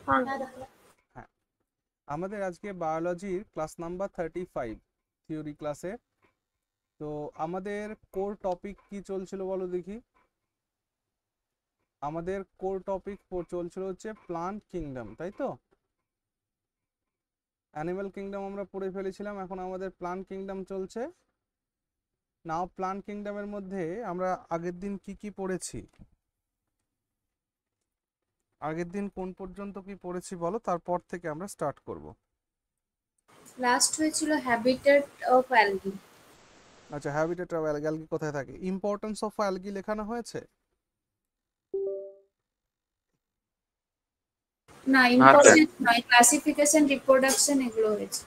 হ্যাঁ, আমাদের আজকে বায়োলজির ক্লাস নাম্বার 35 থিওরি ক্লাসে। তো আমাদের কোর টপিক কি চলছিল বলো দেখি। আমাদের কোর টপিক চলছিল হচ্ছে প্লান্ট কিংডম, তাই তো? অ্যানিমাল কিংডম আমরা পড়ে ফেলেছিলাম, এখন আমাদের প্লান্ট কিংডম চলছে। নাও প্লান্ট কিংডমের মধ্যে আমরা আগের দিন কি কি পড়েছি, আগের দিন কোন পর্যন্ত কি পড়েছি বলো, তারপর থেকে আমরা স্টার্ট করব। লাস্ট হয়েছিল হ্যাবিটেট অফ অ্যালগি। আচ্ছা, হ্যাবিটেট অফ অ্যালগি কোথায় থাকে, ইম্পর্টেন্স অফ অ্যালগি লেখানো হয়েছে? না, আচ্ছা, ইম্পর্টেন্ট নয়, ক্লাসিফিকেশন, রিপ্রোডাকশন এগুলো হয়েছে।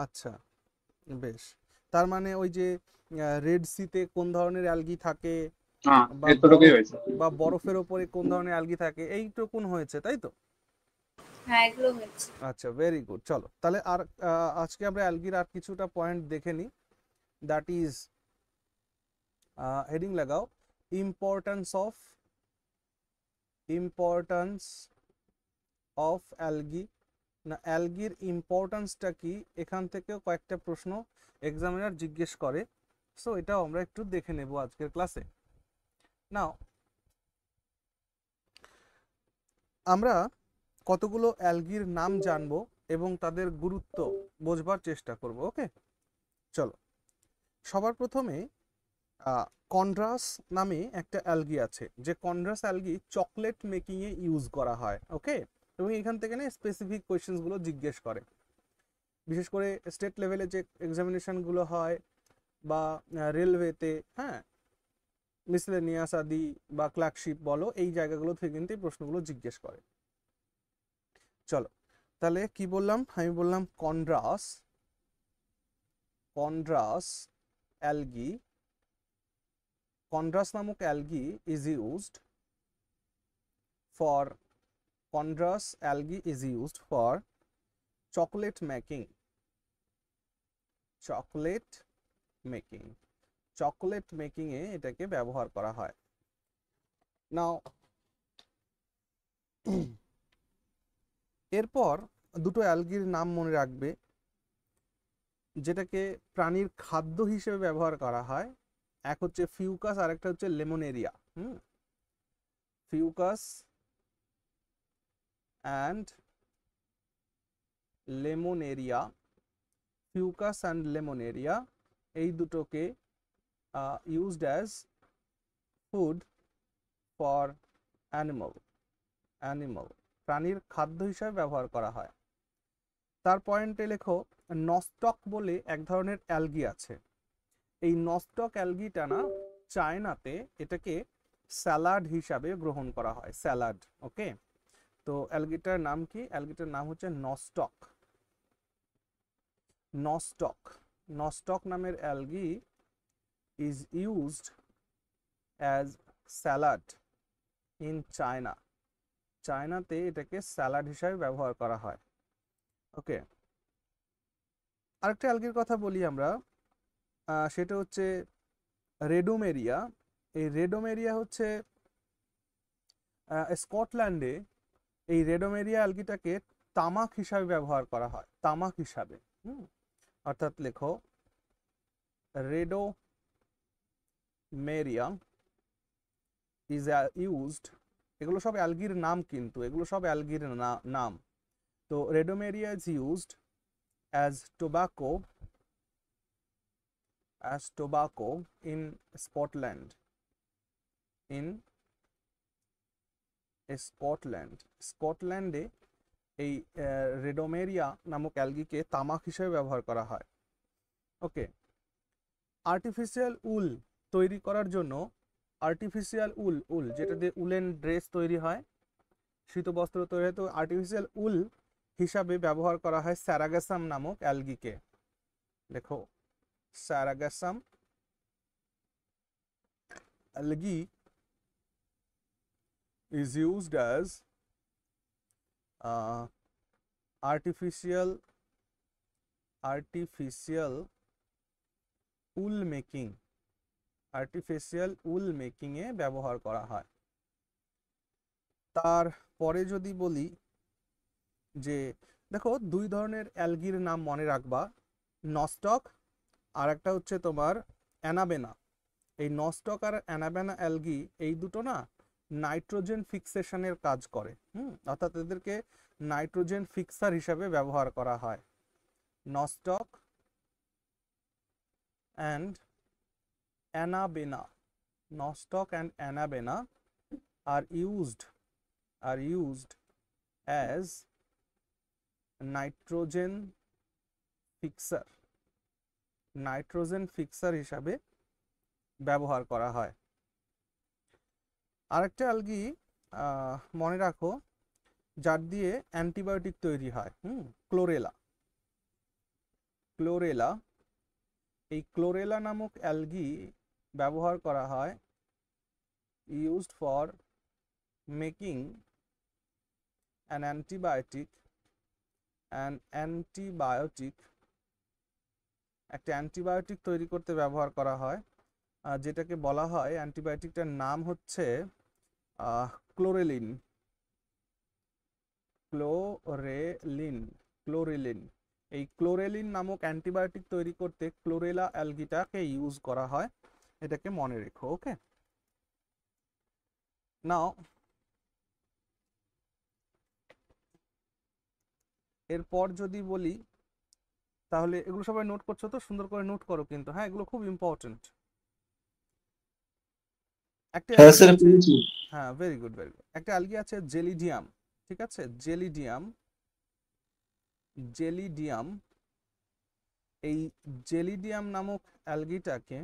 আচ্ছা, বেশ। তার মানে ওই যে রেড সিতে কোন ধরনের অ্যালগি থাকে, হ্যাঁ, বা এতটুকুই বরফ হয়েছে। বা বরফের ওপরে কোন ধরনের অ্যালগি থাকে, এইটুকুন হয়েছে, তাই তো? হ্যাঁ, এগুলো হয়েছে। আচ্ছা, ভেরি গুড। চলো তাহলে আর আজকে আমরা অ্যালগির আর কিছুটা পয়েন্ট দেখে নিই। দ্যাট ইজ, হেডিং লাগাও, importance of importance of algae. না, অ্যালগির ইম্পর্টেন্সটা কি, এখান থেকেও কয়েকটা প্রশ্ন এক্সামিনার জিজ্ঞেস করে। সো এটাও আমরা একটু দেখে নেব আজকের ক্লাসে। নাও আমরা কতগুলো অ্যালগির নাম জানবো এবং তাদের গুরুত্ব বোঝবার চেষ্টা করব। ওকে, চলো। সবার প্রথমে কন্ড্রাস নামে একটা অ্যালগি আছে, যে কন্ড্রাস অ্যালগি চকলেট মেকিংয়ে ইউজ করা হয়। ওকে, এবং এখান থেকে না স্পেসিফিক কোয়েশ্চেন্সগুলো জিজ্ঞেস করে, বিশেষ করে স্টেট লেভেলে যে এক্সামিনেশনগুলো হয় বা রেলওয়েতে, হ্যাঁ, মিসলেনিয়াস আদি বা ক্লার্কশিপ বলো, এই জায়গাগুলো থেকে কিন্তু এই প্রশ্নগুলো জিজ্ঞেস করে। চলো তাহলে কি বললাম, আমি বললাম কন্ড্রাস কন্ড্রাস অ্যালগি কন্ড্রাস নামক algae is used for chondrus algae is used for chocolate making chocolate making chocolate মেকিংয়ে এটাকে ব্যবহার করা হয়। নাও এরপর দুটো অ্যালগির নাম মনে রাখবে, যেটাকে প্রাণীর খাদ্য হিসেবে ব্যবহার করা হয়। এক হচ্ছে ফিউকাস, আর একটা হচ্ছে লেমোনেরিয়া। ফিউকাস অ্যান্ড লেমোনেরিয়া, ফিউকাস অ্যান্ড লেমোনেরিয়া, এই দুটোকে used as food for animal, প্রাণীর খাদ্য হিসাবে ব্যবহার করা হয়। তার পয়েন্টে লেখো, নস্টক বলে এক ধরনের অ্যালগি আছে। এই নস্টক অ্যালগিটা না চায়নাতে এটাকে স্যালাড হিসাবে গ্রহণ করা হয়, স্যালাড। ওকে, তো অ্যালগিটার নাম কি, অ্যালগিটার নাম হচ্ছে নস্টক। নস্টক নস্টক নামের algae is used as salad in China. চায়নাতে এটাকে স্যালাড হিসাবে ব্যবহার করা হয়। ওকে, আরেকটা অ্যালগির কথা বলি আমরা, সেটা হচ্ছে রেডোমেরিয়া। এই রেডোমেরিয়া হচ্ছে স্কটল্যান্ডে এই রেডোমেরিয়া অ্যালগিটাকে তামাক হিসাবে ব্যবহার করা হয়, তামাক হিসাবে। অর্থাৎ লেখো, রেডোমেরিয়া ইজ ইউজড, এগুলো সব অ্যালগির নাম, কিন্তু এগুলো সব অ্যালগির নাম। তো Rhodymenia is used as tobacco in Scotland in স্কটল্যান্ডে এই রেডোমেরিয়া নামক অ্যালগিকে তামাক হিসেবে ব্যবহার করা হয়। ওকে, আর্টিফিশিয়াল উল তৈরি করার জন্য, আর্টিফিশিয়াল উল যেটা দিয়ে উলেন ড্রেস তৈরি হয়, শীতবস্ত্র তৈরি হয়, তো আর্টিফিশিয়াল উল হিসাবে ব্যবহার করা হয় স্যারাগাসাম নামক অ্যালগিকে। দেখো, Sargassum algae is used as artificial wool making, artificial wool making এ ব্যবহার করা হয়। তারপরে যদি বলি, যে দেখো দুই ধরনের অ্যালগির নাম মনে রাখবা, নস্টক আর একটা হচ্ছে তোমার অ্যানাবেনা। এই নস্টক আর অ্যানাবেনা অ্যালগি এই দুটো না নাইট্রোজেন ফিক্সেশনের কাজ করে, অর্থাৎ এদেরকে নাইট্রোজেন ফিক্সার হিসাবে ব্যবহার করা হয়। Nostoc and Anabaena, Nostoc and Anabaena are used as nitrogen fixer, nitrogen fixer হিসাবে ব্যবহার করা হয়। আরেকটা অ্যালগি মনে রাখো যার দিয়ে অ্যান্টিবায়োটিক তৈরি হয়, ক্লোরেলা। ক্লোরেলা, এই ক্লোরেলা নামক অ্যালগি ব্যবহার করা হয় used for making an antibiotic, একটা অ্যান্টিবায়োটিক তৈরি করতে ব্যবহার করা হয়, যেটাকে বলা হয়, অ্যান্টিবায়োটিকটার নাম হচ্ছে ক্লোরেলিন। ক্লোরেলিন, এই ক্লোরেলিন নামক অ্যান্টিবায়োটিক তৈরি করতে ক্লোরেলা অ্যালগিটাকে ইউজ করা হয়, এটাকে মনে রেখো। ওকে, নাও এরপর যদি বলি, তাহলে এগুলো সবাই নোট করছো তো? সুন্দর করে নোট করো কিন্তু, হ্যাঁ, এগুলো খুব ইম্পর্টেন্ট। একটা হ্যাঁ অ্যালগি স্যার আছে, পেয়েছি। হ্যাঁ, ভেরি গুড ভেরি গুড। একটা অ্যালগি আছে জেলিডিয়াম, ঠিক আছে, জেলিডিয়াম। জেলিডিয়াম, এই জেলিডিয়াম নামক অ্যালগিটাকে,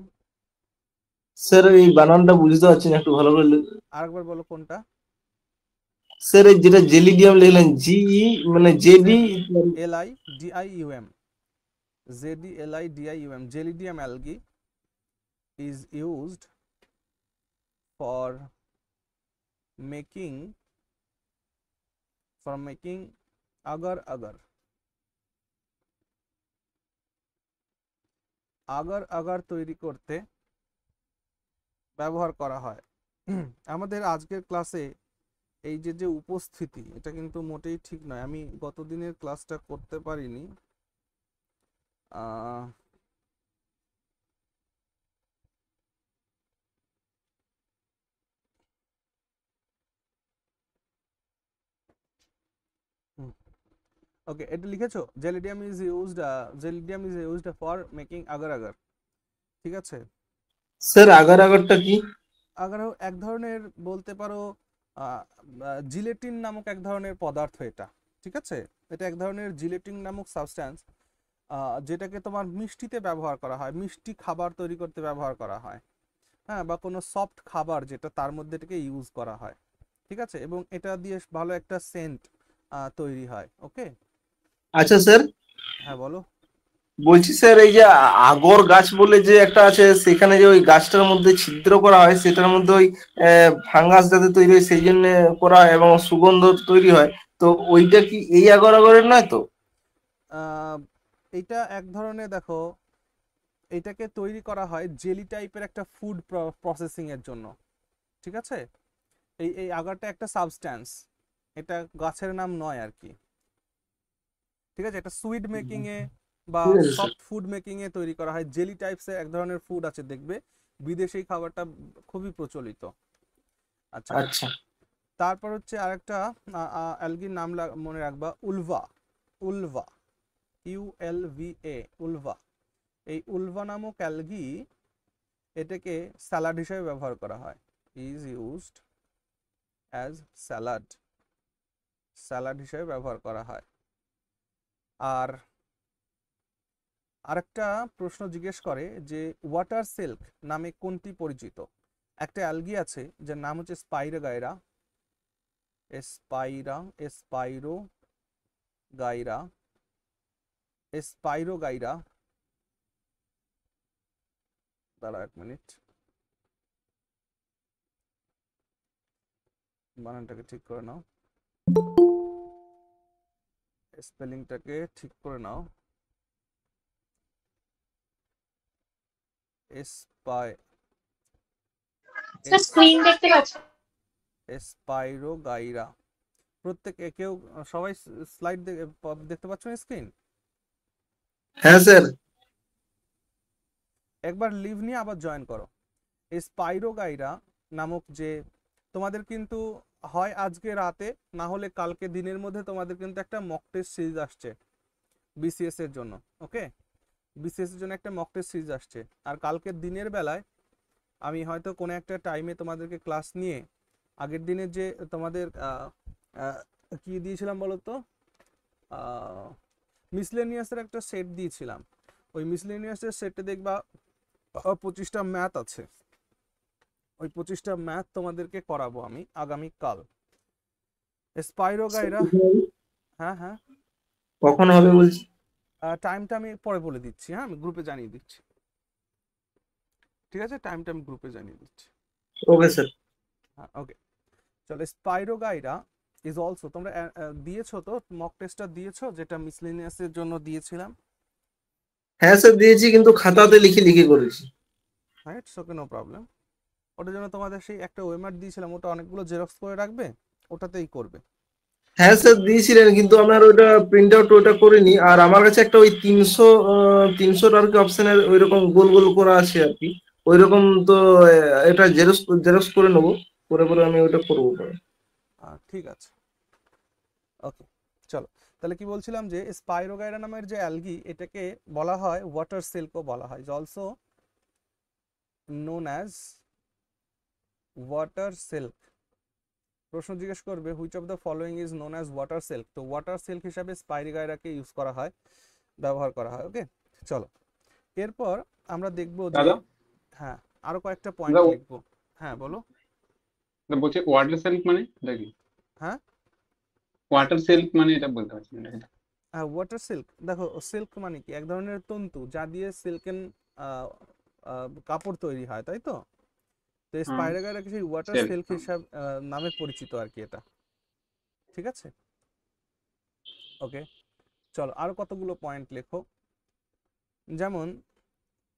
স্যার এই বানানটা বুঝতে পারছি না, একটু ভালো করে আরেকবার বলো কোনটা? স্যার এই যেটা জেলিডিয়াম লিখলেন, জিই মানে Z D ZELIDIUM, ZELIDIUM, Gelidium algae is used for making agar agar, agar agar তৈরি করতে ব্যবহার করা হয়। আমাদের আজকের ক্লাসে এই যে যে উপস্থিতি, এটা কিন্তু মোটেই ঠিক নয়। আমি গত দিনের ক্লাসটা করতে পারিনি। ওকে, এটা লিখেছো, Gelidium is used for making agar agar, ঠিক আছে। স্যার আগার আগারটা কি? আগার এক ধরনের, বলতে পারো জিলেটিন নামক এক ধরনের পদার্থ এটা, ঠিক আছে। এটা এক ধরনের জিলেটিন নামক সাবস্ট্যান্স, যেটাকে তোমার মিষ্টিতে ব্যবহার করা হয়, মিষ্টি খাবার তৈরি করতে ব্যবহার করা হয়, হ্যাঁ, বা কোনো সফট খাবার যেটা, তার মধ্যে এটাকে ইউজ করা হয়, ঠিক আছে। এবং এটা দিয়ে ভালো একটা সেন্ট তৈরি হয়। ওকে, আচ্ছা স্যার, হ্যাঁ বলো। বলছি স্যার এই যে আগর গাছ বলে যে একটা আছে, সেখানে যে ওই গাছটার মধ্যে ছিদ্র করা হয়, সেটার মধ্যে ওই ফাঙ্গাস যাতে তৈরি হয় সেই জন্য করা হয় এবং সুগন্ধ তৈরি হয়, তো ওইটা কি এই আগর আগরের নয় তো? এটা এক ধরনের, দেখো, এটাকে তৈরি করা হয় জেলি টাইপের একটা ফুড প্রসেসিং এর জন্য, ঠিক আছে। এই আগারটা একটা সাবস্ট্যান্স, এটা গাছের নাম নয় আর কি, ঠিক আছে। এটা সুইট মেকিং এ বা ঠিক আছে স্যার। সফট ফুড মেকিং এ তৈরি করা হয়। জেলি টাইপসের এক ধরনের ফুড আছে, দেখবে বিদেশি খাবারটা খুবই প্রচলিত। আচ্ছা, আচ্ছা তারপর হচ্ছে আরেকটা অ্যালগির নাম মনে রাখবা, উলভা। Ylva, ULVA, Ylva. এই উলভা নামক অ্যালগি, এটাকে স্যালাড হিসেবে ব্যবহার করা হয়, is used as salad, salad হিসেবে ব্যবহার করা হয়। আর আরেকটা প্রশ্ন জিজ্ঞেস করে যে ওয়াটার সিল্ক নামে কোনটি পরিচিত? একটা অ্যালগি আছে যার নাম হচ্ছে স্পাইরোগাইরা, স্পাইরোগাইরা, স্পাইরোগাইরা। দাঁড়া এক মিনিট, বানানটাকে ঠিক করে নাও, স্পেলিংটাকে ঠিক করে নাও। স্যার স্ক্রিন দেখতে পাচ্ছেন? স্পাইরোগাইরা। প্রত্যেকে কেউ সবাই স্লাইড দেখতে পাচ্ছ না স্ক্রিন? হ্যাঁ স্যার। একবার লিভ নিয়ে আবার জয়েন করো। এই স্পাইরোগাইরা নামক যে তোমাদের কিন্তু হয় আজকে রাতে না হলে কালকে দিনের মধ্যে তোমাদের কিন্তু একটা মক টেস্ট সিরিজ আসছে বিসিএস এর জন্য। ওকে, বিসিএস এর জন্য একটা মক টেস্ট সিরিজ আসছে। আর কালকের দিনের বেলায় আমি হয়তো কোনো একটা টাইমে তোমাদেরকে ক্লাস নিয়ে আগের দিনের যে তোমাদের কি দিয়েছিলাম বলো তো, মিসলেনিয়াসের একটা সেট দিয়েছিলাম। ওই মিসলেনিয়াসের সেটে দেখবা 25টা ম্যাথ আছে। ওই 25টা ম্যাথ তোমাদেরকে করাবো আমি আগামী কাল। স্পাইরোগাইরা, হ্যাঁ হ্যাঁ, কখন হবে বলছি? টাইমটা আমি পরে বলে দিচ্ছি। হ্যাঁ, আমি গ্রুপে জানিয়ে দিচ্ছি। ঠিক আছে, টাইমটা আমি গ্রুপে জানিয়ে দিচ্ছি। Okay sir. হ্যাঁ ওকে, চলো। স্পাইরোগাইরা ইজ অলসো, তোমরা দিয়েছো তো মক টেস্টটা দিয়েছো যেটা মিসলেনিয়াসের জন্য দিয়েছিলাম? হ্যাঁ স্যার দিয়েছি, কিন্তু খাতাতে লিখে লিখে করেছি। রাইট, ওকে, নো প্রবলেম। ওটার জন্য তোমাদের সেই একটা ওয়েমার দিয়েছিলাম, ওটা অনেকগুলো জেরক্স করে রাখবে, ওটাতেই করবে। হ্যাঁ স্যার দিয়েছিলেন, কিন্তু আপনার ওইটা প্রিন্ট আউট ওইটা করিনি। আর আমার কাছে একটা ওই 300 আর কি অপশনের ওই রকম গোল গোল করা আছে আর কি, ওই রকম। তো এটা জেরক্স জেরক্স করে নেবো, করে পরে আমি ওইটা করবো পরে। ঠিক আছে, ওকে, চলো। তাহলে কি বলছিলাম যে স্পাইরোগাইরা নামের যে অ্যালগি, এটাকে বলা হয় ওয়াটার সিল্কও বলা হয়, also known as water silk. প্রশ্ন জিজ্ঞেস করবে which of the following is known as water silk, তো ওয়াটার সিল্ক হিসাবে স্পাইরোগাইরাকে ইউজ করা হয়, ব্যবহার করা হয়। ওকে, চলো। এরপর আমরা দেখব যে, দাদা হ্যাঁ, আরো কয়েকটা পয়েন্ট দাদা লিখবো। হ্যাঁ বলো। বলছি ওয়াটার সিল্ক মানে এটা কি? হ্যাঁ, ওয়াটার সিল্ক মানে এটা বলতে পারছি না এটা। ওয়াটার সিল্ক, দেখো সিল্ক মানে কি, এক ধরনের তন্তু যা দিয়ে সিল্কেন কাপড় তৈরি হয়, তাই তো? তো স্পাইরোগাইরা সেই ওয়াটার সিল্ক সিল্ক হিসাব নামে পরিচিত আর কি এটা। ঠিক আছে, ওকে, চলো আরো কতগুলো পয়েন্ট লেখো। যেমন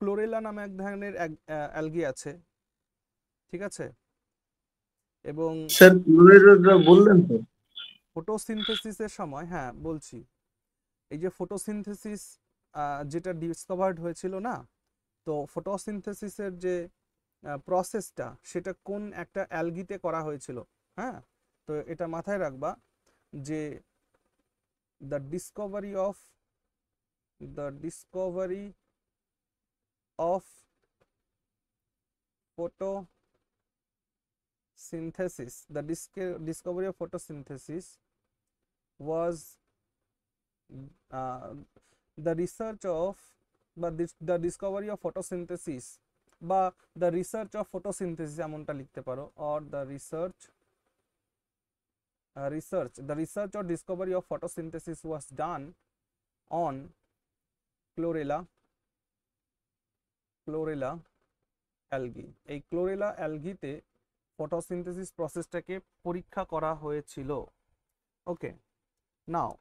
ক্লোরেলা নামে এক ধরনের অ্যালগি আছে, ঠিক আছে? এবং স্যার ক্লোরেলা বললেন তো? ফটোসিনথেসিসের সময়, হ্যাঁ বলছি, এই যে ফটোসিনথেসিস যেটা ডিসকভার্ড হয়েছিল না, তো ফটোসিনথেসিসের যে প্রসেসটা সেটা কোন একটা অ্যালগিতে করা হয়েছিল। হ্যাঁ, তো এটা মাথায় রাখবা যে the Discovery of photosynthesis, the discovery of photosynthesis was the research of, বা the discovery of photosynthesis, বা the research of photosynthesis এমনটা লিখতে পারো, or the research or discovery of photosynthesis was done on chlorella algae। এই chlorella অ্যালগিতে photosynthesis প্রসেসটাকে পরীক্ষা করা হয়েছিল। ওকে, নাও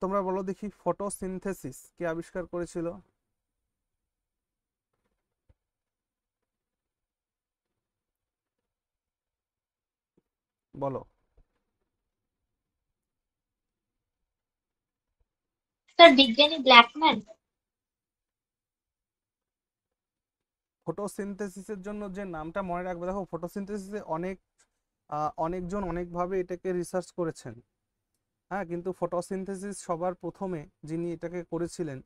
তোমরা বলো দেখি ফটোসিনথেসিস কে আবিষ্কার করেছিল? বলো। স্যার বিজ্ঞানী ব্ল্যাকম্যান। ফটোসিনথেসিসের জন্য যে নামটা মনে রাখবে, দেখো ফটোসিনথেসিসে অনেকজন অনেকভাবে এটাকে রিসার্চ করেছেন। হ্যাঁ, কিন্তু ফটোসিনথেসিস সবার প্রথমে যিনি এটাকে করেছিলেন,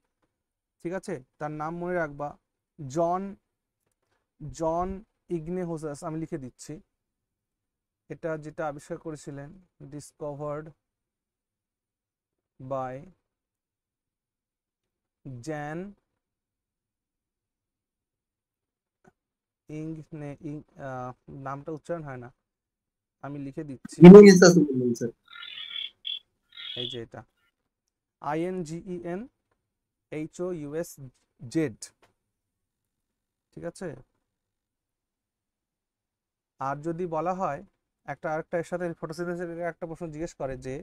ঠিক আছে, তার নাম মনে রাখবা, জন ইগনেহোসাস। আমি লিখে দিচ্ছি, এটা যেটা আবিষ্কার করেছিলেন, ডিসকভার্ড বাই জ্যান নামটা উচ্চারণ হয় না, আমি লিখে দিচ্ছি, এই যে এটা INGENHOUSZ, ঠিক আছে? আর যদি বলা হয় আরেকটা এর সাথে ফটোসিনথেসিসের একটা প্রশ্ন জিজ্ঞেস করে যে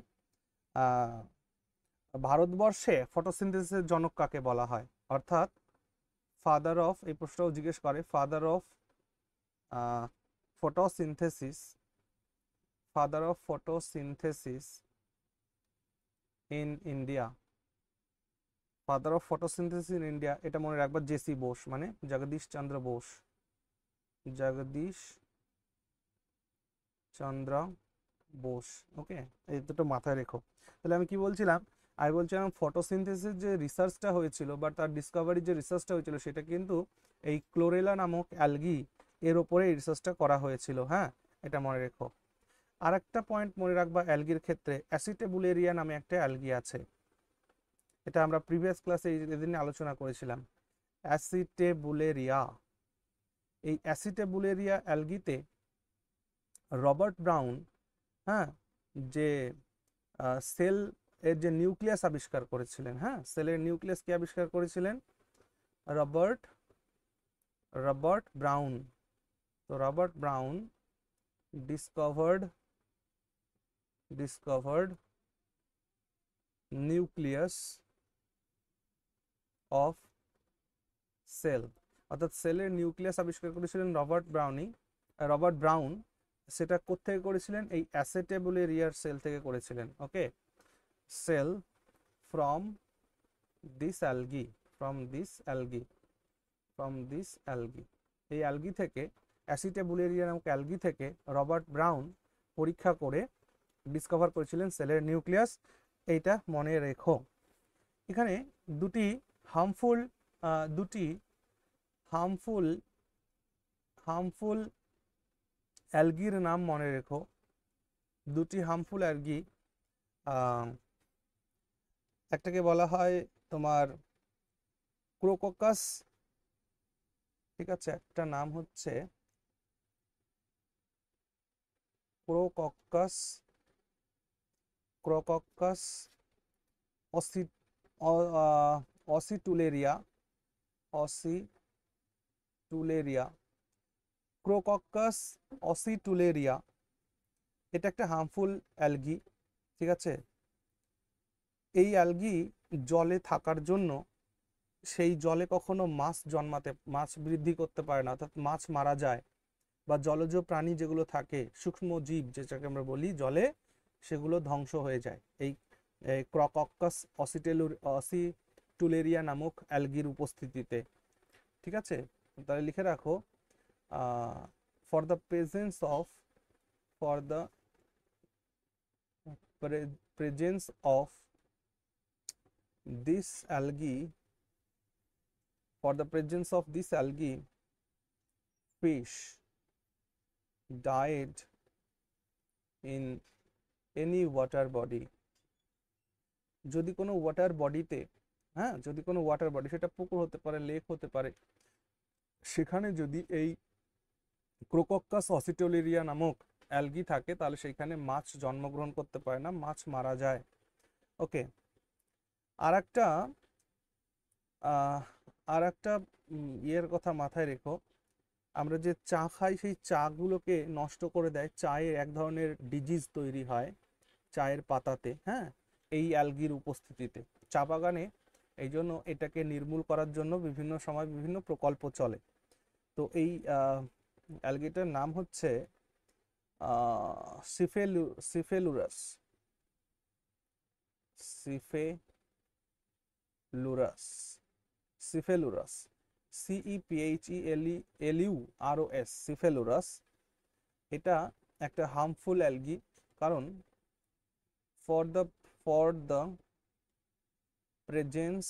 ভারতবর্ষে ফটোসিনথেসিসের জনক কাকে বলা হয়, অর্থাৎ ফাদার অফ, এই প্রশ্নটাও জিজ্ঞেস করে, father of photosynthesis father of photosynthesis in India, father of photosynthesis in India, এটা মনে রাখবা জেসি বোস, মানে জগদীশ চন্দ্র বোস, জগদীশ চন্দ্র বোস। ওকে, এই দুটো মাথায় রেখো। তাহলে আমি কি বলছিলাম, আমি বলছিলাম ফটোসিনথেসিস যে রিসার্চটা হয়েছিল বা তার ডিসকভারি যে রিসার্চটা হয়েছিল সেটা কিন্তু এই ক্লোরেলা নামক অ্যালগি এর ওপরে রিসার্চটা করা হয়েছিল। হ্যাঁ, এটা মনে রেখো। আর একটা পয়েন্ট মনে রাখবা অ্যালগির ক্ষেত্রে, অ্যাসিটেবুলেরিয়া নামে একটা অ্যালগি আছে, এটা আমরা প্রিভিয়াস ক্লাসে এদিন আলোচনা করেছিলাম। অ্যাসিটেবুলেরিয়া, এই অ্যাসিটেবুলেরিয়া অ্যালগিতে রবার্ট ব্রাউন, হ্যাঁ, যে সেল এর যে নিউক্লিয়াস আবিষ্কার করেছিলেন, হ্যাঁ, সেলের নিউক্লিয়াস কে আবিষ্কার করেছিলেন? Robert Brown. তো Robert Brown discovered nucleus of cell, অর্থাৎ সেলের নিউক্লিয়াস আবিষ্কার করেছিলেন রবার্ট ব্রাউন। সেটা কোত্থেকে করেছিলেন? এই অ্যাসিটেবুলেরিয়ার সেল থেকে করেছিলেন। ওকে, সেল ফ্রম দিস অ্যালগি, এই অ্যালগি থেকে, অ্যাসিটেবুলেরিয়া নামক অ্যালগি থেকে রবার্ট ব্রাউন পরীক্ষা করে ডিসকভার করেছিলেন সেলের নিউক্লিয়াস। এইটা মনে রেখো। এখানে দুটি হার্মফুল অ্যালগির নাম মনে রেখো। দুটি হার্মফুল অ্যালগি, একটাকে বলা হয় তোমার ক্রোককাস, ঠিক আছে, একটা নাম হচ্ছে ক্রোককাস অসিটুলেরিয়া, ক্রোককাস অসিটুলেরিয়া, এটা একটা হার্মফুল অ্যালগি। ঠিক আছে, এই অ্যালগি জলে থাকার জন্য সেই জলে কখনো মাছ বৃদ্ধি করতে পারে না, অর্থাৎ মাছ মারা যায়, বা জলজ প্রাণী যেগুলো থাকে, সূক্ষ্ম জীব যেটাকে আমরা বলি জলে, সেগুলো ধ্বংস হয়ে যায় এই ক্রোককাস অসিটুলেরিয়া নামক অ্যালগির উপস্থিতিতে। ঠিক আছে, তাহলে লিখে রাখো, for the presence of this algae, fish died in any water body, যদি কোনো ওয়াটার বডিতে, হ্যাঁ, যদি কোনো ওয়াটার বডি, সেটা পুকুর হতে পারে, লেক হতে পারে, সেখানে যদি এই ক্রোককাস অসিটুলেরিয়া নামক অ্যালগি থাকে তাহলে সেইখানে মাছ জন্মগ্রহণ করতে পারে না, মাছ মারা যায়। ওকে, আর একটা ইয়ের কথা মাথায় রেখো, আমরা যে চা খাই সেই চাগুলোকে নষ্ট করে দেয়, চায়ে এক ধরনের ডিজিজ তৈরি হয় চায়ের পাতাতে, হ্যাঁ, এই অ্যালগির উপস্থিতিতে। চা বাগানে এই জন্য এটাকে নির্মূল করার জন্য বিভিন্ন সময় বিভিন্ন প্রকল্প চলে। তো এই অ্যালগিটার নাম হচ্ছে সিফেলুরাস, CEPHELUROS, সিফেলুরাস। এটা একটা হার্মফুল অ্যালগি, কারণ for the presence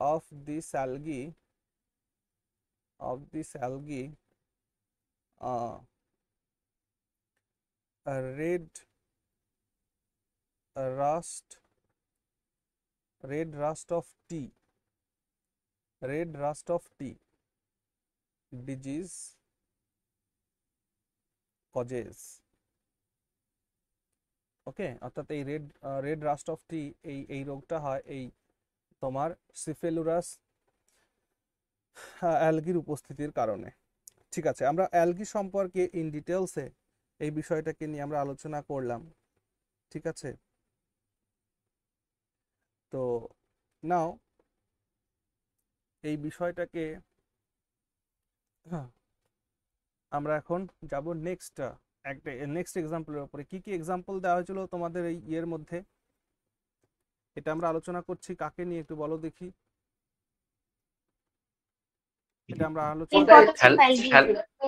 of this algae, a red rust of tea disease causes। ওকে, অর্থাৎ এই রেড রাস্ট অফ টি, এই রোগটা হয় এই তোমার সিফেলুরাস অ্যালগির উপস্থিতির কারণে। ঠিক আছে, আমরা অ্যালগি সম্পর্কে ইন ডিটেলসে এই বিষয়টাকে নিয়ে আমরা আলোচনা করলাম। ঠিক আছে, তো নাও এই বিষয়টাকে আমরা এখন যাব নেক্সট একটা নেক্সট এক্সাম্পলের উপরে কি কি এক্সাম্পল দেওয়া হয়েছিল তোমাদের এই ইয়ের মধ্যে, এটা আমরা আলোচনা করছি কাকে নিয়ে একটু বলো দেখি। এটা আমরা আলোচনা Importance of algae.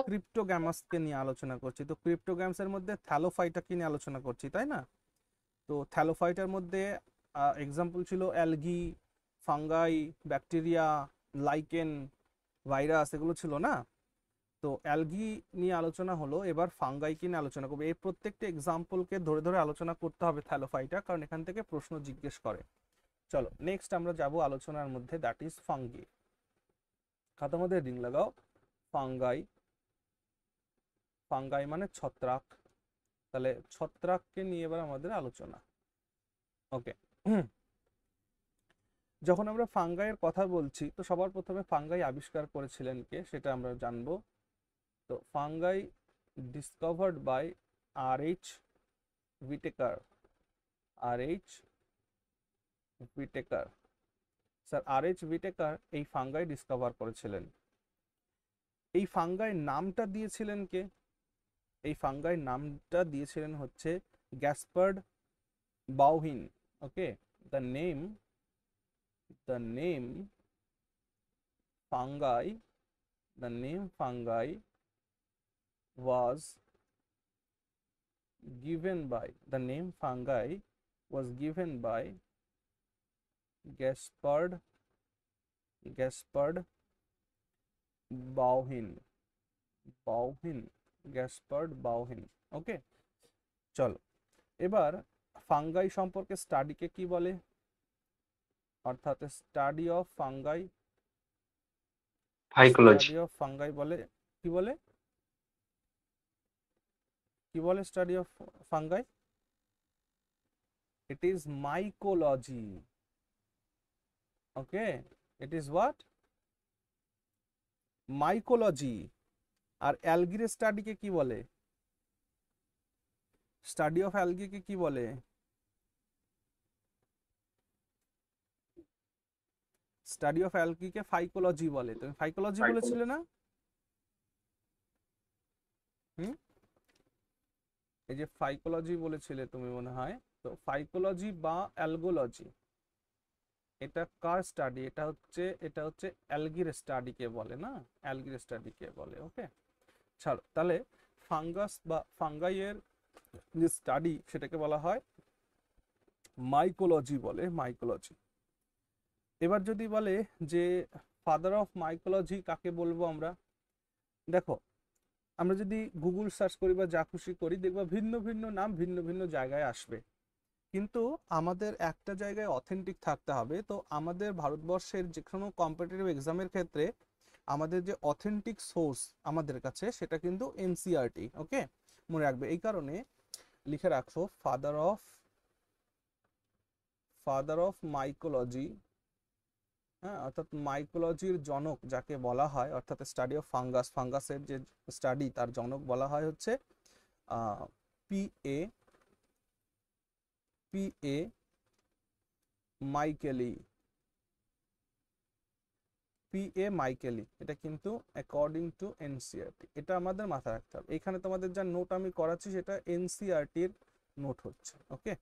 ক্রিপ্টোগ্যামাসকে নিয়ে আলোচনা করছি। তো ক্রিপ্টোগ্যামসের মধ্যে থ্যালোফাইটাকে নিয়ে আলোচনা করছি, তাই না? তো থ্যালোফাইটার মধ্যে এক্সাম্পল ছিল algae, fungi, bacteria, lichen, virus, এগুলো ছিল না? তো অ্যালগি নিয়ে আলোচনা হলো, এবার ফাঙ্গাইকে নিয়ে আলোচনা করবো। এই প্রত্যেকটা এক্সাম্পলকে ধরে ধরে আলোচনা করতে হবে থ্যালোফাইটা, কারণ এখান থেকে প্রশ্ন জিজ্ঞেস করে। চলো নেক্সট আমরা যাব আলোচনার মধ্যে, দ্যাট ইজ ফাঙ্গি। খাতার মধ্যে রিং লাগাও। ফাঙ্গাই, ফাঙ্গাই মানে ছত্রাক। তাহলে ছত্রাককে নিয়ে এবার আমাদের আলোচনা। ওকে, যখন আমরা ফাঙ্গাইয়ের কথা বলছি তো সবার প্রথমে ফাঙ্গাই আবিষ্কার করেছিলেন কে সেটা আমরা জানবো। তো fungi discovered by R.H. Whitaker। R.H. Whitaker, sir R.H. Whitaker এই ফাঙ্গাই ডিসকভার করেছিলেন। এই ফাঙ্গাই নামটা দিয়েছিলেন কে? এই ফাঙ্গাই নামটা দিয়েছিলেন হচ্ছে Gaspard Bauhin. Okay, the name fungi, the name fungi was given by Gaspard Bauhin, Gaspard Bauhin। Okay, চলো এবার ফাঙ্গাই সম্পর্কে স্টাডিকে কি বলে, অর্থাৎ study of fungi, phycology. Study of fungi বলে কি বলে, কি বলে study of fungi? It is mycology. Okay, it is what? Mycology. আর অ্যালগির স্টাডিকে কি বলে? স্টাডি অফ অ্যালগিকে কি বলে? স্টাডি অফ অ্যালগিকে ফাইকোলজি বলে। তুমি ফাইকোলজি বলেছিলে না? এই যে ফাইকোলজি বলেছিলে তুমি মনে হয়। তো ফাইকোলজি বা অ্যালগোলজি এটা কার স্টাডি? এটা হচ্ছে অ্যালগির স্টাডিকে বলে না, অ্যালগির স্টাডিকে বলে। ওকে, ছাড়ো। তাহলে ফাঙ্গাস বা ফাঙ্গাইয়ের যে স্টাডি সেটাকে বলা হয় মাইকোলজি বলে, মাইকোলজি। এবার যদি বলে যে ফাদার অফ মাইকোলজি কাকে বলবো আমরা, দেখো আমরা যদি গুগল সার্চ করি বা যা খুশি করি দেখবা ভিন্ন ভিন্ন নাম ভিন্ন ভিন্ন জায়গায় আসবে, কিন্তু আমাদের একটা জায়গায় অথেন্টিক থাকতে হবে। তো আমাদের ভারতবর্ষের যে কোনো কম্পিটিটিভ এক্সামের ক্ষেত্রে আমাদের যে অথেন্টিক সোর্স আমাদের কাছে সেটা কিন্তু এনসিইআরটি। ওকে, মনে রাখবে। এই কারণে লিখে রাখো ফাদার অফ মাইকোলজি, হ্যাঁ, অর্থাৎ মাইকোলজির জনক যাকে বলা হয়, অর্থাৎ স্টাডি অফ ফাঙ্গাস, ফাঙ্গাসের যে স্টাডি তার জনক বলা হয় হচ্ছে P.A. মাইকেলি। P.A. মাইকেলি, এটা কিন্তু অ্যাকর্ডিং টু এনসিইআরটি। এটা আমাদের মাথায় রাখতে হবে। এখানে তোমাদের যা নোট আমি করাচ্ছি সেটা এনসিইআরটির নোট হচ্ছে। ওকে,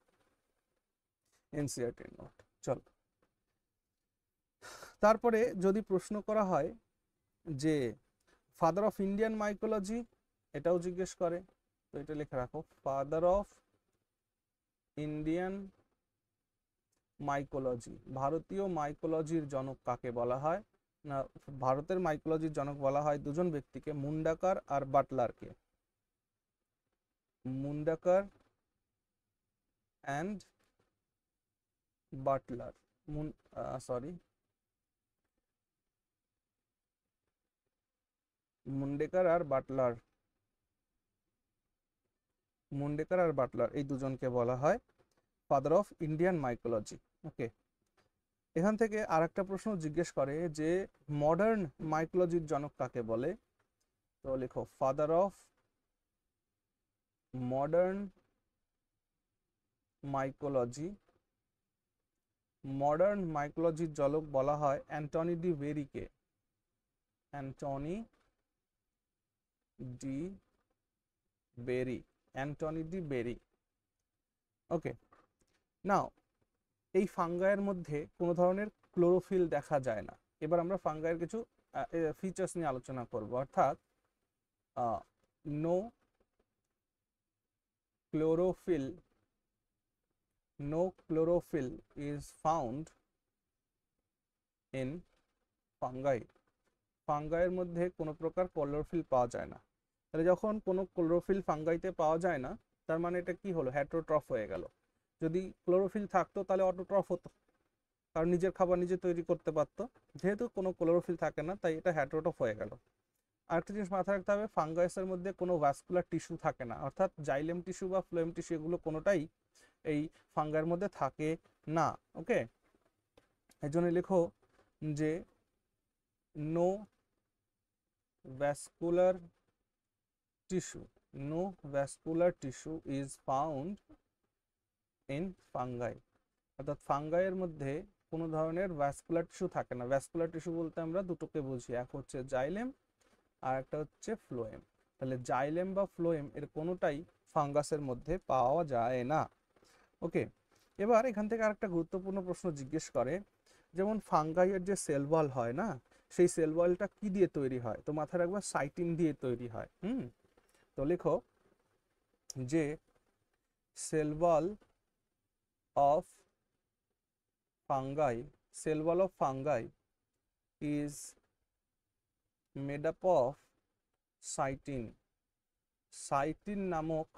এনসিইআরটির নোট। চল, তারপরে যদি প্রশ্ন করা হয় যে ফাদার অফ ইন্ডিয়ান মাইকোলজি, এটাও জিজ্ঞেস করে। তো এটা লিখে রাখো, ফাদার অফ ইন্ডিয়ান মাইকোলজি, ভারতীয় মাইকোলজির জনক কাকে বলা হয় না? ভারতের মাইকোলজির জনক বলা হয় দুজন ব্যক্তিকে, মুন্ডাকার আর বাটলারকে। মুন্ডাকার অ্যান্ড বাটলার, মুন্ডেকার আর বাটলার এই দুজনকে বলা হয় ফাদার অফ ইন্ডিয়ান মাইকোলজি। ওকে, এখান থেকে আরেকটা প্রশ্ন জিজ্ঞেস করে যে মডার্ন মাইকোলজির জনক কাকে বলে। তো লেখো father of modern mycology, modern মাইকোলজির জনক বলা হয় অ্যান্টনি ডি ভেরিকে। Antony de Bary, Antony de Bary. Okay, now এই ফাঙ্গাইয়ের মধ্যে কোনো ধরনের ক্লোরোফিল দেখা যায় না। এবার আমরা ফাঙ্গাইয়ের কিছু ফিচার্স নিয়ে আলোচনা করব, অর্থাৎ no chlorophyll, no chlorophyll is found in fungi. ফাঙ্গাইয়ের মধ্যে কোনো প্রকার ক্লোরোফিল পাওয়া যায় না। তাহলে যখন কোনো ক্লোরোফিল ফাঙ্গাইতে পাওয়া যায় না, তার মানে এটা কি হলো, হেটারোট্রফ হয়ে গেল। যদি ক্লোরোফিল থাকতো তাহলে অটোট্রফ হতো, কারণ নিজের খাবার নিজে তৈরি করতে পারতো। যেহেতু কোনো ক্লোরোফিল থাকে না, তাই এটা হেটারোট্রফ হয়ে গেল। আরেকটা জিনিস মাথায় রাখতে হবে, ফাঙ্গাসের মধ্যে কোনো ভাস্কুলার টিস্যু থাকে না, অর্থাৎ জাইলেম টিস্যু বা ফ্লোয়েম টিস্যু এগুলো কোনোটাই এই ফাঙ্গাইয়ের মধ্যে থাকে না। ওকে, এই জন্য লেখো যে no vascular tissue, no vascular tissue is found in fungi। অর্থাৎ ফাঙ্গাইয়ের মধ্যে কোনো ধরনের ভাস্কুলার টিস্যু থাকে না। ভাস্কুলার টিস্যু বলতে আমরা দুটোকে বুঝি, এক হচ্ছে জাইলেম আর একটা হচ্ছে ফ্লোয়েম। তাহলে জাইলেম বা ফ্লোয়েম এর কোনোটাই ফাঙ্গাসের মধ্যে পাওয়া যায় না। ওকে, এবার এখান থেকে আরেকটা গুরুত্বপূর্ণ প্রশ্ন জিজ্ঞেস করে, যেমন ফাঙ্গাইয়ের যে সেল ওয়াল হয় না, সেই সেল ওয়ালটা কি দিয়ে তৈরি হয়? তো মাথায় রাখবা সাইটিন দিয়ে তৈরি হয়। তো লেখো যে cell wall of fungi, cell wall of fungi is made up of chitin. Chitin নামক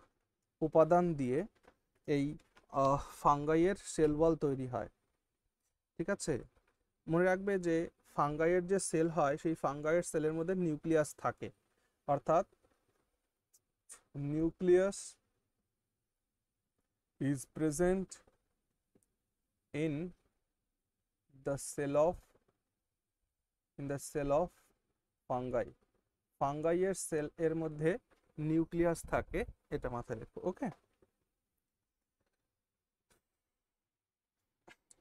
উপাদান দিয়ে এই ফাঙ্গাইয়ের সেল ওয়াল তৈরি হয়। ঠিক আছে, মনে রাখবে যে ফাঙ্গাইয়ের যে সেল হয়, সেই ফাঙ্গাইয়ের সেলের মধ্যে নিউক্লিয়াস থাকে, অর্থাৎ nucleus is present in the cell of fungi। ফাঙ্গাইয়ের সেল এর মধ্যে নিউক্লিয়াস থাকে, এটা মাথায় রেখো। ওকে,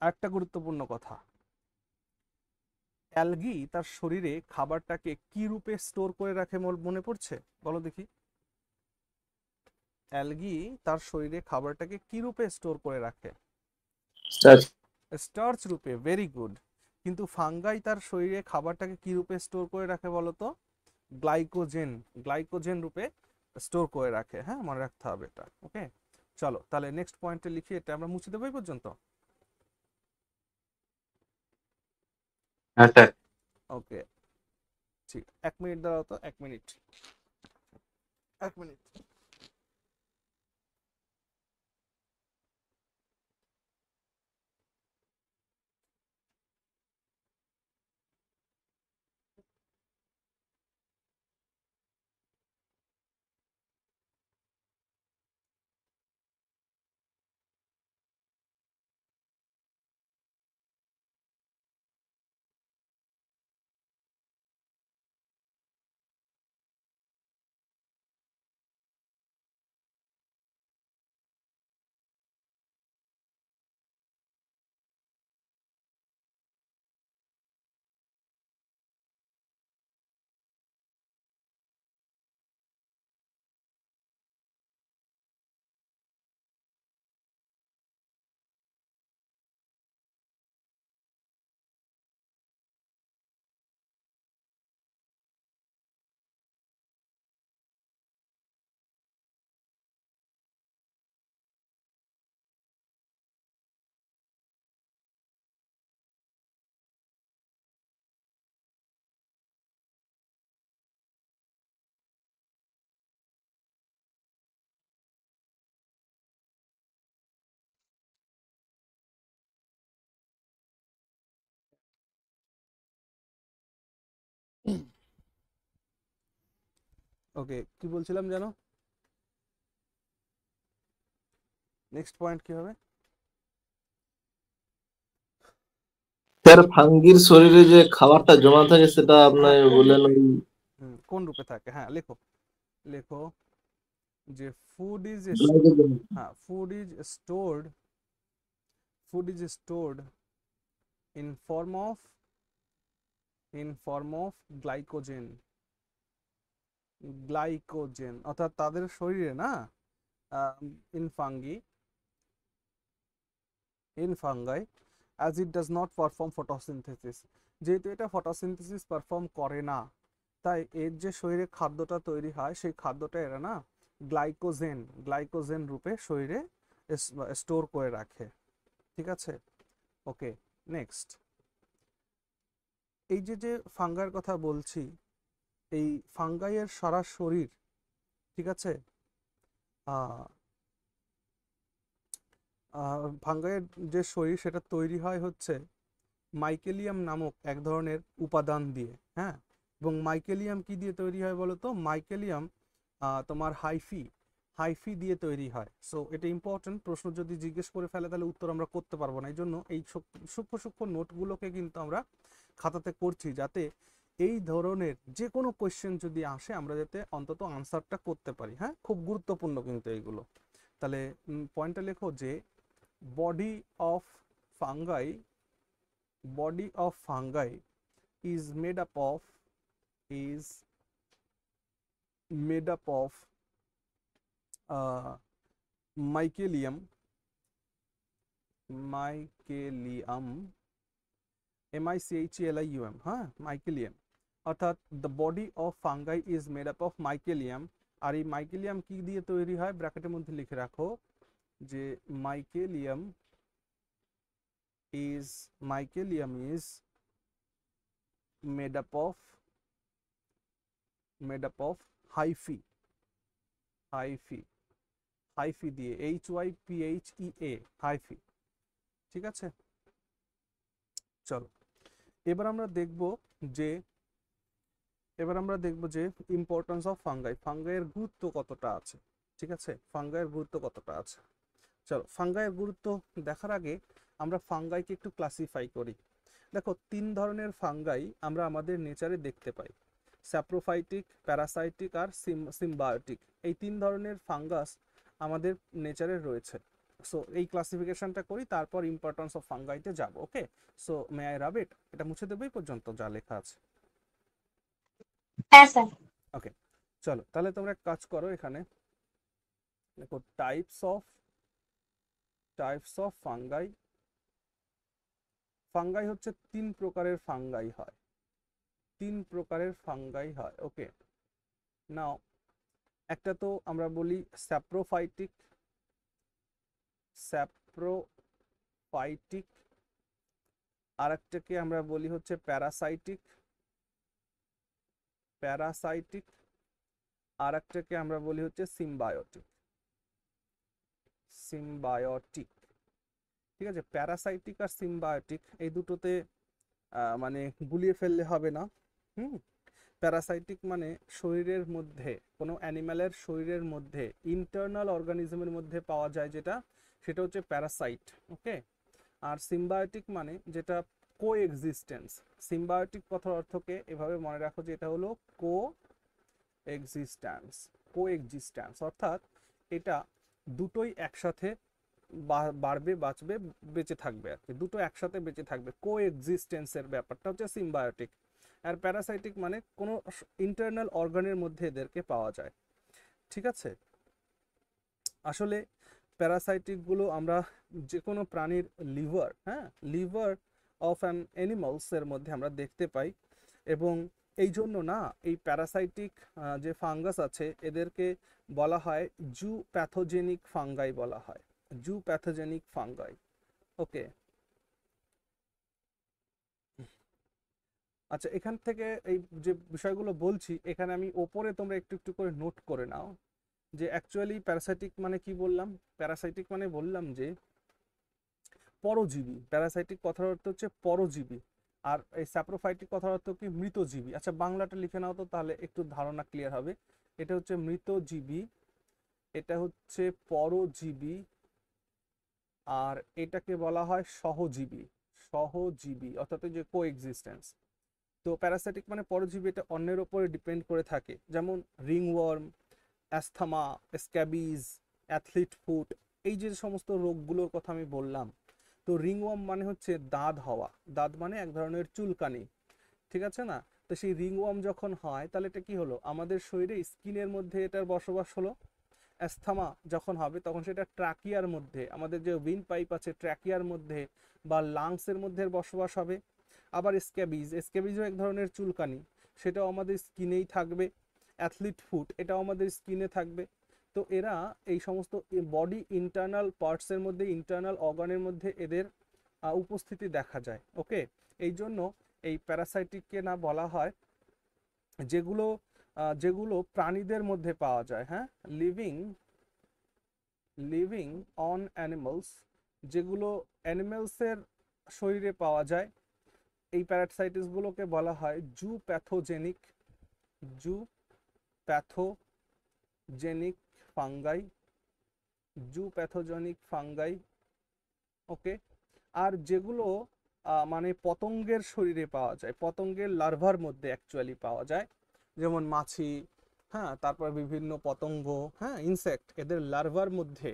আরেকটা গুরুত্বপূর্ণ কথা, অ্যালগি তার শরীরে খাবারটাকে কি রূপে স্টোর করে রাখে মনে পড়ছে? বলো দেখি। অ্যালগি তার শরীরে খাবারটাকে কি রূপে স্টোর করে রাখে? স্টার্চ রূপে। Very good. কিন্তু ফাঙ্গাই তার শরীরে খাবারটাকে কি রূপে স্টোর করে রাখে বলো তো? গ্লাইকোজেন, গ্লাইকোজেন রূপে স্টোর করে রাখে। হ্যাঁ, মনে রাখতে হবে এটা। ওকে, চলো তাহলে নেক্সট পয়েন্টে লিখি, এটা আমরা মুছে দেবো এই পর্যন্ত। হ্যাঁ স্যার। ওকে, ঠিক, 1 মিনিট দাঁড়াও তো, 1 মিনিট, 1 মিনিট। ওকে, কি বলছিলাম জানো? নেক্সট পয়েন্ট কি হবে? স্যার ফাঙ্গির শরীরে যে খাবারটা জমা থাকে সেটা আপনি হ্যাঁ, কোন বললেন রূপে? ওই কোন রূপে থাকে? হ্যাঁ লেখো, লেখো যে ফুড ইজ, গ্লাইকোজেন। হ্যাঁ, food is stored in form of glycogen. Glycogen, অর্থাৎ তাদের শরীরে না in fungi in fungi as it does not perform photosynthesis, যেহেতু এটা ফটোসিনথেসিস পারফর্ম করে না, তাই এর যে শরীরে খাদ্যটা তৈরি হয় সেই খাদ্যটা এরা না গ্লাইকোজেন রূপে শরীরে স্টোর করে রাখে। ঠিক আছে, ওকে। নেক্সট, এই যে ফাঙ্গাইয়ের কথা বলছি, এই ফাঙ্গাইয়ের সারা শরীর, ঠিক আছে, ফাঙ্গাইয়ের যে শরীর সেটা তৈরি হয় হচ্ছে মাইকেলিয়াম নামক এক ধরনের উপাদান দিয়ে। হ্যাঁ, এবং মাইকেলিয়াম কি দিয়ে তৈরি হয় বলো তো? মাইকেলিয়াম তোমার হাইফি দিয়ে তৈরি হয়। সো এটা ইম্পর্টেন্ট, প্রশ্ন যদি জিজ্ঞেস করে ফেলে তাহলে উত্তর আমরা করতে পারবো না, এই জন্য এই সূক্ষ্ম নোটগুলোকে কিন্তু আমরা খাতাতে করছি, যাতে এই ধরনের যে কোনো কোয়েশ্চেন যদি আসে আমরা যাতে অন্তত আনসারটা করতে পারি। হ্যাঁ, খুব গুরুত্বপূর্ণ কিন্তু এইগুলো। তাহলে পয়েন্টটা লেখো যে body of fungi is made up of mycelium, MICHELIUM, হ্যাঁ, mycelium, অর্থাৎ the body of fungi is made up of mycelium। আর এই মাইকেলিয়াম কি দিয়ে তৈরি হয়? ব্র্যাকেটের মধ্যে লিখে রাখো যে mycelium is made up of hyphae দিয়ে HYPHEA, hyphae। ঠিক আছে, চলো এবার আমরা দেখব যে ইম্পর্টেন্স অফ ফাঙ্গাইয়ের গুরুত্ব কতটা আছে। ঠিক আছে, ফাঙ্গাইয়ের গুরুত্ব কতটা আছে। চলো, ফাঙ্গাইয়ের গুরুত্ব দেখার আগে আমরা ফাঙ্গাইকে একটু ক্লাসিফাই করি। দেখো, 3 ধরনের ফাঙ্গাই আমরা আমাদের নেচারে দেখতে পাই, স্যাপ্রোফাইটিক, প্যারাসাইটিক আর সিম্বায়োটিক। এই 3 ধরনের ফাঙ্গাস আমাদের নেচারে রয়েছে। সো এই ক্লাসিফিকেশনটা করি, তারপর ইম্পর্টেন্স অফ ফাঙ্গাইতে যাব। ওকে, সো মে আই রাব ইট? এটা মুছে দেবো এই পর্যন্ত যা লেখা আছে। হ্যাঁ স্যার। ওকে, চলো তাহলে তোমরা এক কাজ করো, এখানে দেখো টাইপস অফ ফাঙ্গাই হচ্ছে 3 প্রকারের ফাঙ্গাই হয়। ওকে, নাও একটা তো আমরা বলি স্যাপ্রোফাইটিক, আর একটাকে আমরা বলি হচ্ছে প্যারাসাইটিক, আর একটাকে আমরা বলি হচ্ছে সিম্বায়োটিক। ঠিক আছে, প্যারাসাইটিক আর সিম্বায়োটিক এই দুটোতে মানে গুলিয়ে ফেললে হবে না। প্যারাসাইটিক মানে শরীরের মধ্যে, কোনো অ্যানিম্যালের শরীরের মধ্যে ইন্টারনাল অর্গানিজমের মধ্যে পাওয়া যায় সেটা হচ্ছে প্যারাসাইট। ওকে, আর সিম্বায়োটিক মানে যেটা কোএক্সিস্টেন্স। সিম্বায়োটিক কথার অর্থকে এভাবে মনে রাখো যে এটা হলো কোএক্সিস্টেন্স, অর্থাৎ এটা দুটোই একসাথে বাড়বে, বাঁচবে, বেঁচে থাকবে আর কি, দুটো একসাথে বেঁচে থাকবে। কোএক্সিস্টেন্সের ব্যাপারটা হচ্ছে সিম্বায়োটিক। আর প্যারাসাইটিক মানে কোনো ইন্টারনাল অর্গানের মধ্যে এদেরকে পাওয়া যায়। ঠিক আছে, আসলে প্যারাসাইটিক গুলো আমরা যে কোনো প্রাণীর লিভার অফ অ্যান অ্যানিমালস এর মধ্যে আমরা দেখতে পাই, এবং এই জন্য না এই প্যারাসাইটিক যে ফাঙ্গাস আছে এদেরকে বলা হয় জু প্যাথোজেনিক ফাঙ্গাই বলা হয়, ওকে, আচ্ছা, এখান থেকে এই যে বিষয়গুলো বলছি এখানে আমি ওপরে তোমরা একটু একটু করে নোট করে নাও যে অ্যাকচুয়ালি প্যারাসাইটিক মানে কি বললাম। প্যারাসাইটিক মানে বললাম যে পরজীবী। প্যারাসাইটিক কথার অর্থ হচ্ছে পরজীবী, আর এই স্যাপ্রোফাইটিক কথার অর্থ কি? মৃতজীবী। আচ্ছা, বাংলাটা লিখে নাও তো, তাহলে একটু ধারণা ক্লিয়ার হবে। এটা হচ্ছে মৃতজীবী, এটা হচ্ছে পরজীবী, আর এটাকে বলা হয় সহজীবী অর্থাৎ যে কোএক্সিস্টেন্স। তো প্যারাসাইটিক মানে পরজীবী, এটা অন্যের উপরে ডিপেন্ড করে থাকে, যেমন ringworm, asthma, scabies, athlete foot, এই যে সমস্ত রোগগুলোর কথা আমি বললাম। তো রিংওয়ার্ম মানে হচ্ছে দাঁত হওয়া, দাঁত মানে এক ধরনের চুলকানি, ঠিক আছে না? তো সেই রিংওয়ার্ম যখন হয় তাহলে এটা কি হলো, আমাদের শরীরে স্কিনের মধ্যে এটার বসবাস হলো। অ্যাস্থমা যখন হবে তখন সেটা ট্র্যাকিয়ার মধ্যে, আমাদের যে উইন্ড পাইপ আছে ট্র্যাকিয়ার মধ্যে বা লাংসের মধ্যে বসবাস হবে। আবার স্ক্যাবিজও এক ধরনের চুলকানি, সেটাও আমাদের স্কিনেই থাকবে। অ্যাথলিট ফুট, এটাও আমাদের স্কিনে থাকবে। তো এরা এই সমস্ত বডি ইন্টারনাল পার্টসের মধ্যে, ইন্টারনাল অর্গানের মধ্যে এদের উপস্থিতি দেখা যায়। ওকে, এই জন্য এই প্যারাসাইটিককে না বলা হয় যেগুলো যেগুলো প্রাণীদের মধ্যে পাওয়া যায়, হ্যাঁ, লিভিং অন অ্যানিমালস, যেগুলো অ্যানিমালসের শরীরে পাওয়া যায়, এই প্যারাসাইটিসগুলোকে বলা হয় জু প্যাথোজেনিক ফাঙ্গাই। ওকে, আর যেগুলো মানে পতঙ্গের শরীরে পাওয়া যায়, পতঙ্গের লার্ভার মধ্যে অ্যাকচুয়ালি পাওয়া যায়, যেমন মাছি, হ্যাঁ, তারপর বিভিন্ন পতঙ্গ, হ্যাঁ, ইনসেক্ট, এদের লার্ভার মধ্যে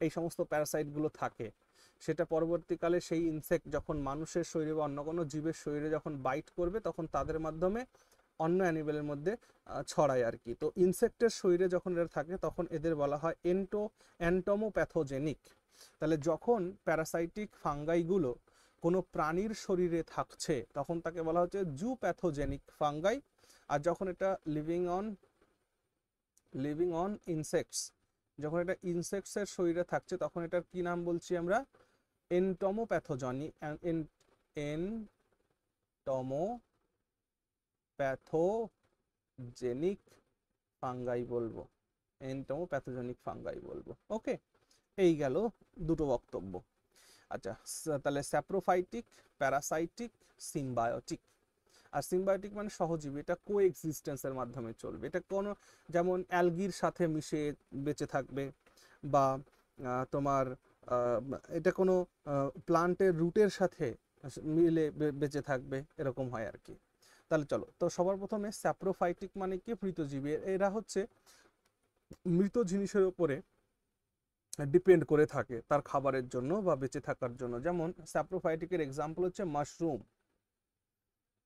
এই সমস্ত প্যারাসাইটগুলো থাকে। সেটা পরবর্তীকালে সেই ইনসেক্ট যখন মানুষের শরীরে বা অন্য কোনো জীবের শরীরে যখন বাইট করবে তখন তাদের মাধ্যমে অন্য অ্যানিমেলের মধ্যে ছড়ায় আর কি। তো ইনসেক্টের শরীরে যখন এরা থাকে তখন এদের বলা হয় অ্যান্টোমোপ্যাথোজেনিক। তাহলে যখন প্যারাসাইটিক ফাঙ্গাইগুলো কোনো প্রাণীর শরীরে থাকছে তখন তাকে বলা হচ্ছে জু প্যাথোজেনিক ফাঙ্গাই। আর যখন এটা লিভিং অন ইনসেক্টস, যখন এটা ইনসেক্টসের শরীরে থাকছে তখন এটার কি নাম বলছি আমরা, এন্টোমোপ্যাথোজেনিক ফাঙ্গাই বলবো, এন্টোমোপ্যাথোজেনিক ফাঙ্গাই বলবো। ওকে, এই গেল দুটো বক্তব্য। আচ্ছা, তাহলে স্যাপ্রোফাইটিক, প্যারাসাইটিক, সিম্বায়োটিক। আর সিম্বায়োটিক মানে সহজীবী, এটা কো এক্সিস্টেন্সের মাধ্যমে চলবে। এটা কোনো, যেমন অ্যালগির সাথে মিশে বেঁচে থাকবে, বা তোমার এটা কোনো প্লান্টের রুটের সাথে মিলে বেঁচে থাকবে, এরকম হয় আর কি। তাহলে চলো, তো সবার প্রথমে স্যাপ্রোফাইটিক মানে কি, মৃতজীবী। এরা হচ্ছে মৃত জিনিসের উপরে ডিপেন্ড করে থাকে তার খাবারের জন্য বা বেঁচে থাকার জন্য। যেমন স্যাপ্রোফাইটিকের এক্সাম্পল হচ্ছে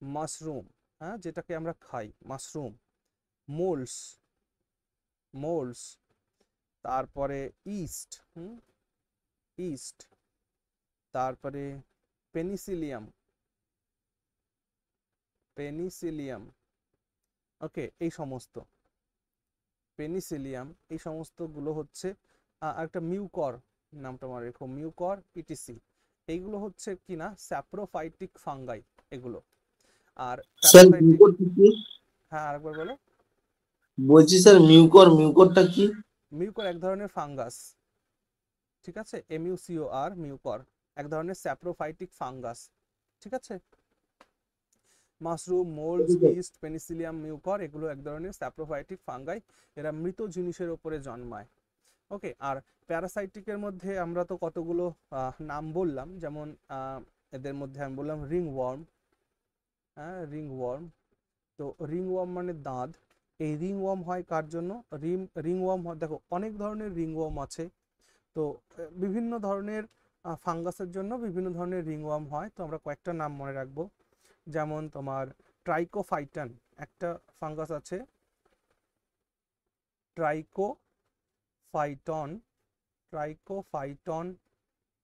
মাশরুম, হ্যাঁ, যেটাকে আমরা খাই, মাশরুম, মোলস, তারপরে ইস্ট, তারপরে পেনিসিলিয়াম। ওকে, এই সমস্তগুলো হচ্ছে একটা মিউকর, নামটা মনে রেখো, মিউকর ইটিসি। এইগুলো হচ্ছে কিনা স্যাপ্রোফাইটিক ফাঙ্গাই এগুলো। আর স্যার মিউকরটা কি? হ্যাঁ, আরেকবার বলো। বলছি স্যার মিউকরটা কি? মিউকর এক ধরনের ফাঙ্গাস, ঠিক আছে, MUCOR, মিউকর এক ধরনের স্যাপ্রোফাইটিক ফাঙ্গাস, ঠিক আছে। মাশরুম, মোল্ডস, ইস্ট, পেনিসিলিয়াম, মিউকর এগুলো এক ধরনের স্যাপ্রোফাইটিক ফাঙ্গাই, এরা মৃত জিনিসের উপরে জন্মায়। ওকে, আর প্যারাসাইটিকের মধ্যে আমরা তো কতগুলো নাম বললাম, যেমন এদের মধ্যে আমি বললাম রিংওয়ার্ম, হ্যাঁ, রিংওয়ার্ম। তো রিংওয়ার্ম মানে দাঁত। এই রিংওয়ার্ম হয় কার জন্য, রিংওয়ার্ম হয়, দেখো অনেক ধরনের রিংওয়ার্ম আছে। তো বিভিন্ন ধরনের ফাঙ্গাসের জন্য বিভিন্ন ধরনের রিংওয়ার্ম হয়। তো আমরা কয়েকটা নাম মনে রাখবো, যেমন তোমার ট্রাইকোফাইটন একটা ফাঙ্গাস আছে, ট্রাইকোফাইটন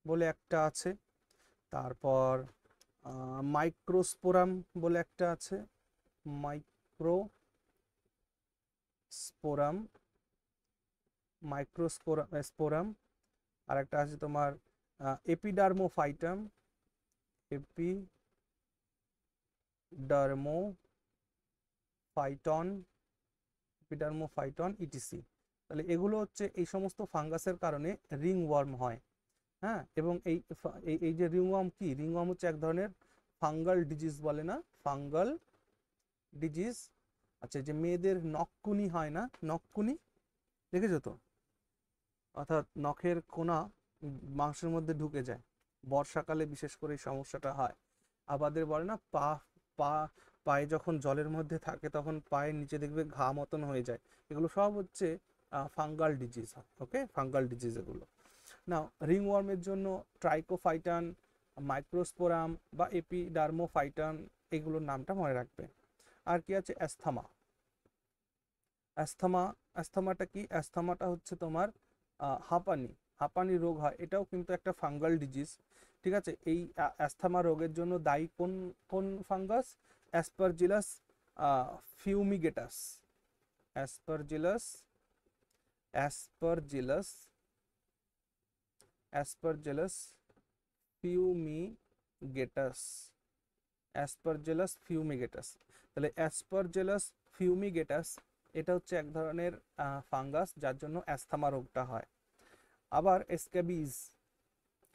বলে একটা আছে। তারপর মাইক্রোস্পোরাম বলে একটা আছে, মাইক্রোস্পোরাম। আর একটা আছে তোমার এপিডার্মোফাইটন ইটিসি। তাহলে এগুলো হচ্ছে এই সমস্ত ফাঙ্গাসের কারণে রিংওয়ার্ম হয়, হ্যাঁ। এবং এই যে রিংওয়ার্ম কি, রিংওয়ার্ম হচ্ছে এক ধরনের ফাঙ্গাল ডিজিজ, বলে না, ফাঙ্গাল ডিজিজ। আচ্ছা, যে মেয়েদের নখকুনি হয় না, নখকুনি দেখেছো তো, অর্থাৎ নখের কোনা মাংসের মধ্যে ঢুকে যায়, বর্ষাকালে বিশেষ করে এই সমস্যাটা হয়। আবাদের বলে না পায়ে যখন জলের মধ্যে থাকে তখন পায়ের নিচে দেখবে ঘা মতন হয়ে যায়, এগুলো সব হচ্ছে ফাঙ্গাল ডিজিজ। ওকে, ফাঙ্গাল ডিজিজ এগুলো। নাও রিংওয়ার্মের জন্য ট্রাইকোফাইটন, মাইক্রোস্পোরাম বা এপিডার্মোফাইটন এগুলোর নামটা মনে রাখবে। আর কি আছে? অ্যাস্থমা। অ্যাস্থমাটা কি? অ্যাস্থমাটা হচ্ছে তোমার হাঁপানি। হাঁপানি রোগ হয়, এটাও কিন্তু একটা ফাঙ্গাল ডিজিজ। ঠিক আছে, এই অ্যাস্থমা রোগের জন্য দায়ী কোন কোন fungus? Aspergillus fumigatus. Aspergillus Aspergillus Aspergillus fumigatus. Aspergillus fumigatus. তাহলে অ্যাসপারজিলাস ফিউমিগেটাস এটা হচ্ছে এক ধরনের ফাঙ্গাস যার জন্য অ্যাস্থমা রোগটা হয়। আবার স্ক্যাবিজ।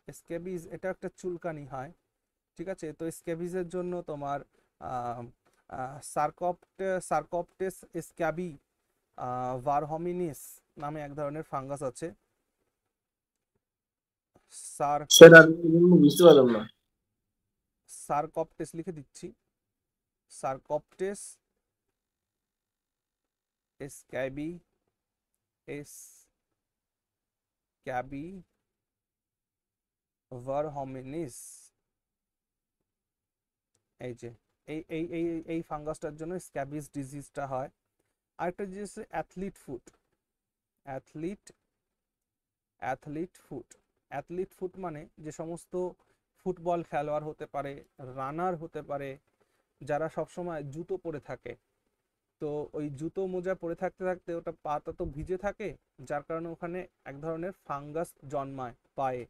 স্ক্যাবিজ এটা একটা চুলকানি হয়। ঠিক আছে, তো স্ক্যাবিজের জন্য তোমার সার্কপটেস স্ক্যাবি ভারহমিনিস নামে এক ধরনের ফাঙ্গাস আছে। স্যার আমি বুঝতে পারলাম না। সার্কপটেস লিখে দিচ্ছি, সার্কপটেস স্ক্যাবি ভারহমিনিস। এই যে এই এই এই এই ফাঙ্গাসটার জন্য স্ক্যাবিস ডিজিজটা হয়। আরেকটা ডিজিজ হচ্ছে অ্যাথলিট ফুট। অ্যাথলিট ফুট মানে যে সমস্ত ফুটবল খেলোয়াড় হতে পারে, রানার হতে পারে, যারা সবসময় জুতো পরে থাকে, তো ওই জুতো মোজা পরে থাকতে থাকতে ওটা পাতা তো ভিজে থাকে, যার কারণে ওখানে এক ধরনের ফাঙ্গাস জন্মায় পায়ে,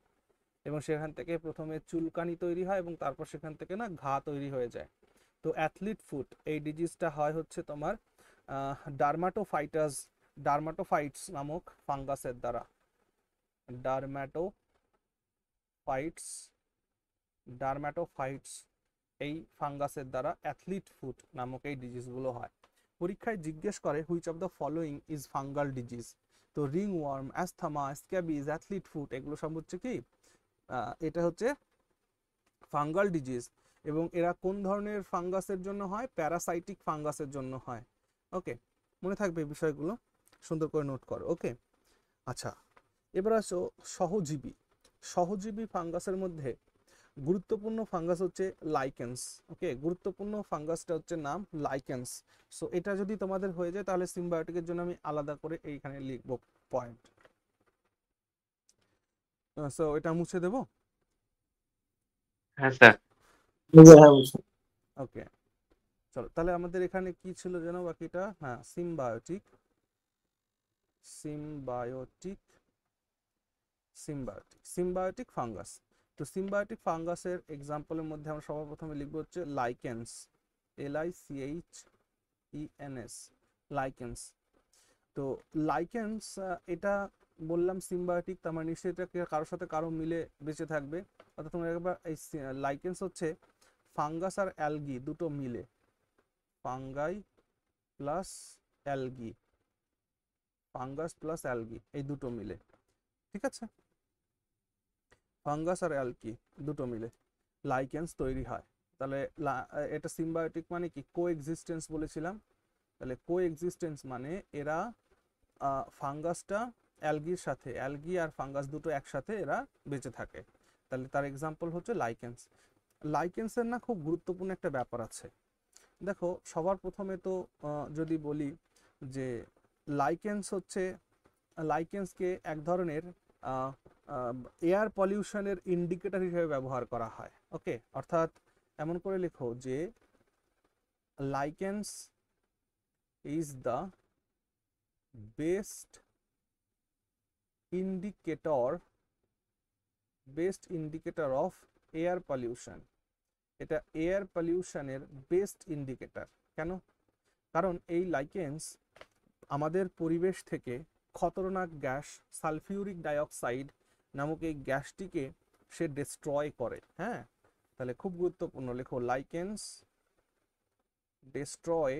এবং সেখান থেকে প্রথমে চুলকানি তৈরি হয় এবং তারপর সেখান থেকে না ঘা তৈরি হয়ে যায়। তো অ্যাথলিট ফুট এই ডিজিজটা হয় হচ্ছে তোমার ডার্মাটোফাইটস নামক ফাঙ্গাসের দ্বারা। ডার্মাটোফাইটস এই ফাঙ্গাসের দ্বারা অ্যাথলিট ফুট নামক এই ডিজিজগুলো হয়। পরীক্ষায় জিজ্ঞেস করে which of the following is fungal disease. তো ringworm, asthma, scabies, athlete foot এগুলো সব হচ্ছে কি এটা হচ্ছে ফাঙ্গাল ডিজিজ। এবং এরা কোন ধরনের ফাঙ্গাসের জন্য হয়? প্যারাসাইটিক ফাঙ্গাসের জন্য হয়। ওকে, মনে থাকবে বিষয়গুলো, সুন্দর করে নোট করো। ওকে, আচ্ছা এবার আসো সহজীবী ফাঙ্গাসের মধ্যে গুরুত্বপূর্ণ ফাঙ্গাস হচ্ছে লাইকেন্স। ওকে, গুরুত্বপূর্ণ ফাঙ্গাসটা হচ্ছে নাম লাইকেন্স। সো এটা যদি তোমাদের হয়ে যায় তাহলে সিম্বায়োটিকের জন্য আমি আলাদা করে এইখানে লিখবো পয়েন্ট। সো এটা মুছে দেবো। হ্যাঁ স্যার। ওকে, চলো তাহলে আমাদের এখানে কি ছিল যেন বাকিটা? হ্যাঁ, সিম্বায়োটিক ফাঙ্গাস। তো সিম্বায়োটিক ফাঙ্গাসের এক্সাম্পলের মধ্যে আমরা সবার প্রথমে লিখবো হচ্ছে লাইকেন্স, LICHENS, লাইকেন্স। তো লাইকেন্স এটা বললাম সিম্বায়োটিক, তার মানে নিশ্চয়ই এটা কারোর সাথে কারো মিলে বেঁচে থাকবে। অর্থাৎ তোমরা একবার এই লাইকেন্স হচ্ছে ফাঙ্গাস আর অ্যালগি দুটো মিলে, fungi plus algae, fungus plus algae এই দুটো মিলে। ঠিক আছে, ফাঙ্গাস আর অ্যালগি দুটো মিলে লাইকেন্স তৈরি হয়। তাহলে এটা সিম্বায়োটিক মানে কি? কোএক্সিস্টেন্স বলেছিলাম। তাহলে কোএক্সিস্টেন্স মানে এরা ফাঙ্গাসটা অ্যালগির সাথে, অ্যালগি আর ফাঙ্গাস দুটো একসাথে এরা বেঁচে থাকে। তাহলে তার এক্সাম্পল হচ্ছে লাইকেন্স। লাইকেন্সের না খুব গুরুত্বপূর্ণ একটা ব্যাপার আছে। দেখো সবার প্রথমে তো যদি বলি যে লাইকেন্সকে এক ধরনের এয়ার পলিউশনের ইন্ডিকেটর হিসেবে ব্যবহার করা হয়। ওকে, অর্থাৎ এমন করে লেখো যে lichens is the best indicator of air pollution. এটা এয়ার পলিউশনের বেস্ট ইন্ডিকেটর। কেন? কারণ এই লাইকেন্স আমাদের পরিবেশ থেকে খতরনাক গ্যাস সালফিউরিক ডাইঅক্সাইড নামক এই গ্যাসটিকে সে ডিস্ট্রয় করে। হ্যাঁ, তাহলে খুব গুরুত্বপূর্ণ, লেখো লাইকেন্স ডিস্ট্রয়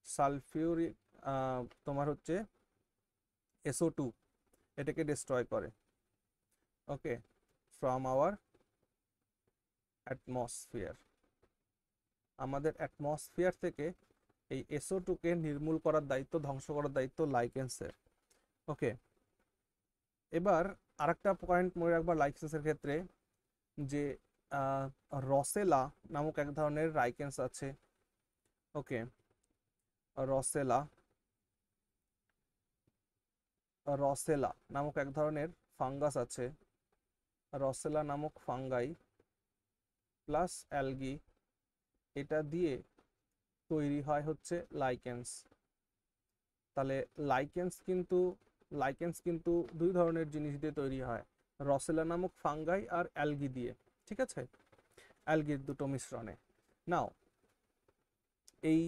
সালফিউরিক তোমার হচ্ছে SO2 এটাকে ডিস্ট্রয় করে। ওকে, ফ্রম আওয়ার অ্যাটমসফিয়ার, আমাদের অ্যাটমসফিয়ার থেকে এই SO2 কে নির্মূল করার দায়িত্ব, ধ্বংস করার দায়িত্ব লাইকেন্সের। ওকে, এবার আরেকটা পয়েন্ট মনে রাখবা লাইকেন্সের ক্ষেত্রে, যে রসেলা নামক এক ধরনের রাইকেন্স আছে। ওকে, রসেলা রসেলা নামক এক ধরনের ফাঙ্গাস আছে। রসেলা নামক ফাঙ্গাই প্লাস অ্যালগি, এটা দিয়ে তৈরি হয় হচ্ছে লাইকেন্স। তাহলে লাইকেন্স কিন্তু দুই ধরনের জিনিস দিয়ে তৈরি হয়, রসেলা নামক ফাঙ্গাই আর অ্যালগি দিয়ে। ঠিক আছে, অ্যালগির দুটো মিশ্রণে। নাও এই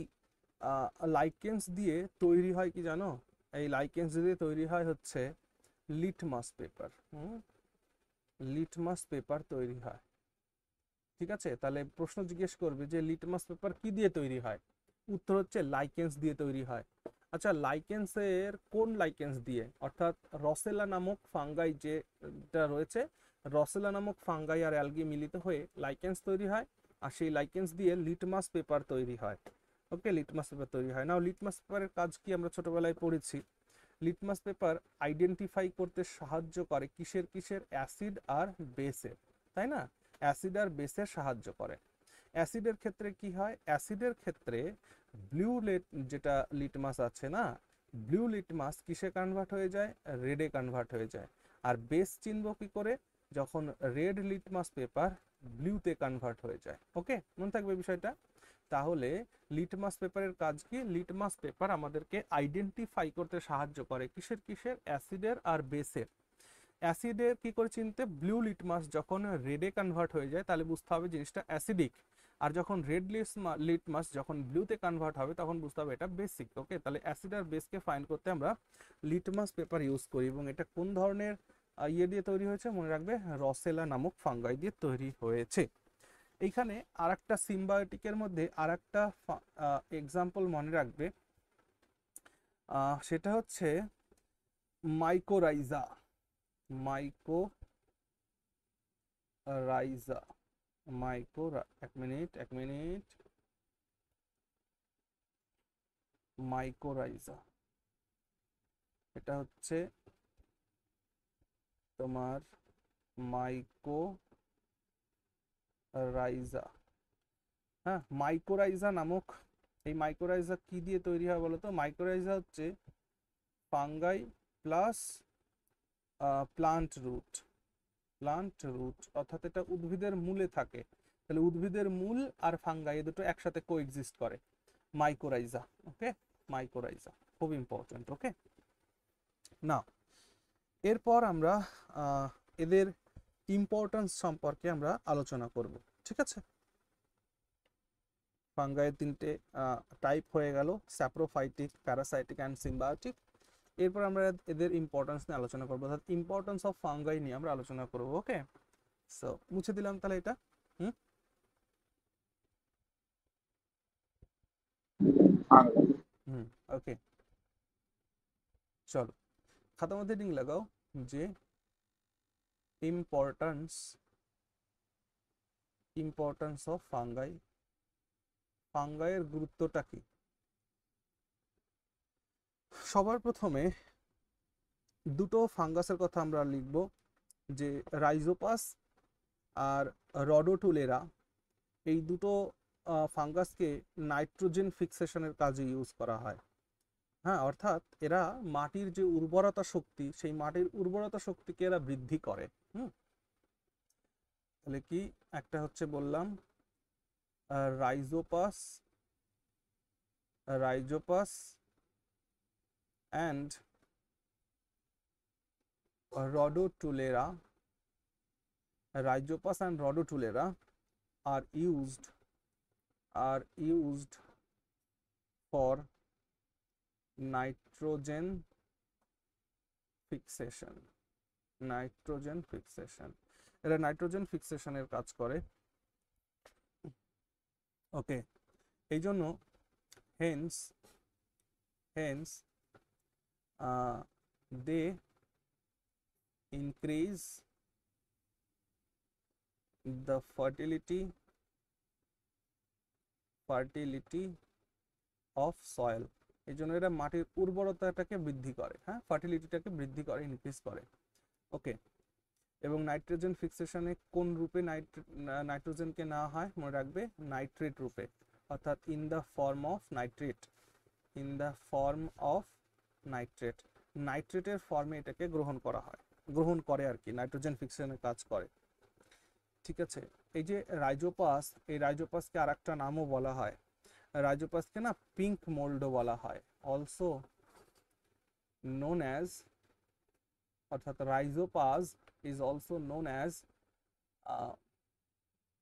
লাইকেন্স দিয়ে তৈরি হয় কি জানো? এই লাইকেন্স দিয়ে তৈরি হয় হচ্ছে লিটমাস পেপার। লিটমাস পেপার তৈরি হয়। ঠিক আছে, তাহলে প্রশ্ন জিজ্ঞেস করবে যে লিটমাস পেপার কি দিয়ে তৈরি হয়? উত্তর হচ্ছে লাইকেন্স দিয়ে তৈরি হয়। আচ্ছা, লাইকেন্সের কোন লাইকেন্স দিয়ে? অর্থাৎ রসেলা নামক ফাঙ্গাই যেটা রয়েছে, রসেলা নামক ফাঙ্গাই আর অ্যালগি মিলিত হয়ে লাইকেন্স তৈরি হয়, আর সেই লাইকেন্স দিয়ে লিটমাস পেপার তৈরি হয়। ওকে, লিটমাস পেপার তৈরি হয়। নাও লিটমাস পেপারের কাজ কি আমরা ছোটবেলায় পড়েছি। লিটমাস পেপার আইডেন্টিফাই করতে সাহায্য করে কিসের কিসের? অ্যাসিড আর বেসের, তাই না? অ্যাসিড আর বেসের সাহায্য করে। অ্যাসিডের ক্ষেত্রে কি হয়? অ্যাসিডের ক্ষেত্রে ব্লু যেটা লিটমাস আছে না, ব্লু লিটমাস কিসে কনভার্ট হয়ে যায়? রেডে কনভার্ট হয়ে যায়। আর বেস চিনব কি করে? যখন রেড লিটমাস পেপার ব্লুতে কনভার্ট হয়ে যায়। ওকে, মনে থাকবে বিষয়টা। তাহলে লিটমাস পেপারের কাজ কি? লিটমাস পেপার আমাদেরকে আইডেন্টিফাই করতে সাহায্য করে কিসের কিসের? অ্যাসিডের আর বেসের। অ্যাসিডের কি করে চিনতে? ব্লু লিটমাস যখন রেডে কনভার্ট হয়ে যায় তাহলে বুঝতে হবে জিনিসটা অ্যাসিডিক, আর যখন রেড লিটমাস যখন ব্লুতে কনভার্ট হবে তখন বুঝতে হবে এটা বেসিক। ওকে, তাহলে অ্যাসিড আর বেসকে ফাইন্ড করতে আমরা লিটমাস পেপার ইউজ করি, এবং এটা কোন ধরনের ইয়ে দিয়ে তৈরি হয়েছে মনে রাখবে? রসেলা নামক ফাঙ্গাই দিয়ে তৈরি হয়েছে। এইখানে আর একটা সিম্বায়োটিকের মধ্যে আর একটা এক্সাম্পল মনে রাখবে, সেটা হচ্ছে মাইকোরাইজা। মাইকোরাইজা এক মিনিট মাইকোরাইজা, এটা হচ্ছে তোমার মাইকোরাইজা। হ্যাঁ, মাইকোরাইজা নামক এই মাইকোরাইজা কি দিয়ে তৈরি হয় বলো তো? মাইকোরাইজা হচ্ছে ফাঙ্গাই প্লাস প্লান্ট রুট, অর্থাৎ এটা উদ্ভিদের মূলে থাকে। তাহলে উদ্ভিদের মূল আর ফাঙ্গাই দুটো একসাথে কোএক্সিস্ট করে, মাইকোরাইজা। ওকে, মাইকোরাইজা খুব ইম্পর্টেন্ট। ওকে, না এরপর আমরা এদের ইম্পর্টেন্স সম্পর্কে আমরা আলোচনা করব। ঠিক আছে, ফাঙ্গাইয়ের তিনটে টাইপ হয়ে গেল, স্যাপ্রোফাইটিক, প্যারাসাইটিক অ্যান্ড সিম্বায়োটিক। এরপর আমরা এদের ইম্পর্টেন্স নিয়ে আলোচনা করবো, অর্থাৎ ইম্পর্টেন্স অফ ফাঙ্গাই নিয়ে আমরা আলোচনা করব। ওকে, সো মুছে দিলাম তাহলে এটা। ওকে, চলো খাতার মধ্যে ডিং লাগাও যে ইম্পর্টেন্স অফ ফাঙ্গাই। ফাঙ্গাইয়ের গুরুত্বটা কি? সবার প্রথমে দুটো ফাঙ্গাসের কথা আমরা লিখব, যে রাইজোপাস আর রডোটুলেরা। এই দুটো ফাঙ্গাসকে নাইট্রোজেন ফিক্সেশনের কাজে ইউজ করা হয়। হ্যাঁ, অর্থাৎ এরা মাটির যে উর্বরতা শক্তি, সেই মাটির উর্বরতা শক্তিকে এরা বৃদ্ধি করে। তাহলে কি একটা হচ্ছে বললাম Rhizopus and rhodotulera. Rhizopus and rhodotulera are used for nitrogen fixation. এরা নাইট্রোজেন ফিক্সেশনের কাজ করে। ওকে, এই জন্য hence they increase the fertility of soil. এই জন্য এরা মাটির উর্বরতাটাকে বৃদ্ধি করে। হ্যাঁ, ফার্টিলিটিটাকে বৃদ্ধি করে, ইনক্রিজ করে। ওকে, এবং নাইট্রোজেন ফিক্সেশনে কোন রূপে নাইট্রোজেনকে নেওয়া হয় মনে রাখবে, নাইট্রেট রূপে, অর্থাৎ in the form of nitrate, in the form of nitrate, নাইট্রেটের ফর্মে এটাকে গ্রহণ করা হয়, গ্রহণ করে আর কি, নাইট্রোজেন ফিক্সেশনের কাজ করে। ঠিক আছে, এই যে রাইজোপাস, এই রাইজোপাসকে আর একটা নামও বলা হয়, রাইজোপাসকে না পিঙ্ক মোল্ডও বলা হয়, অলসো known as, অর্থাৎ Rhizopus is also known as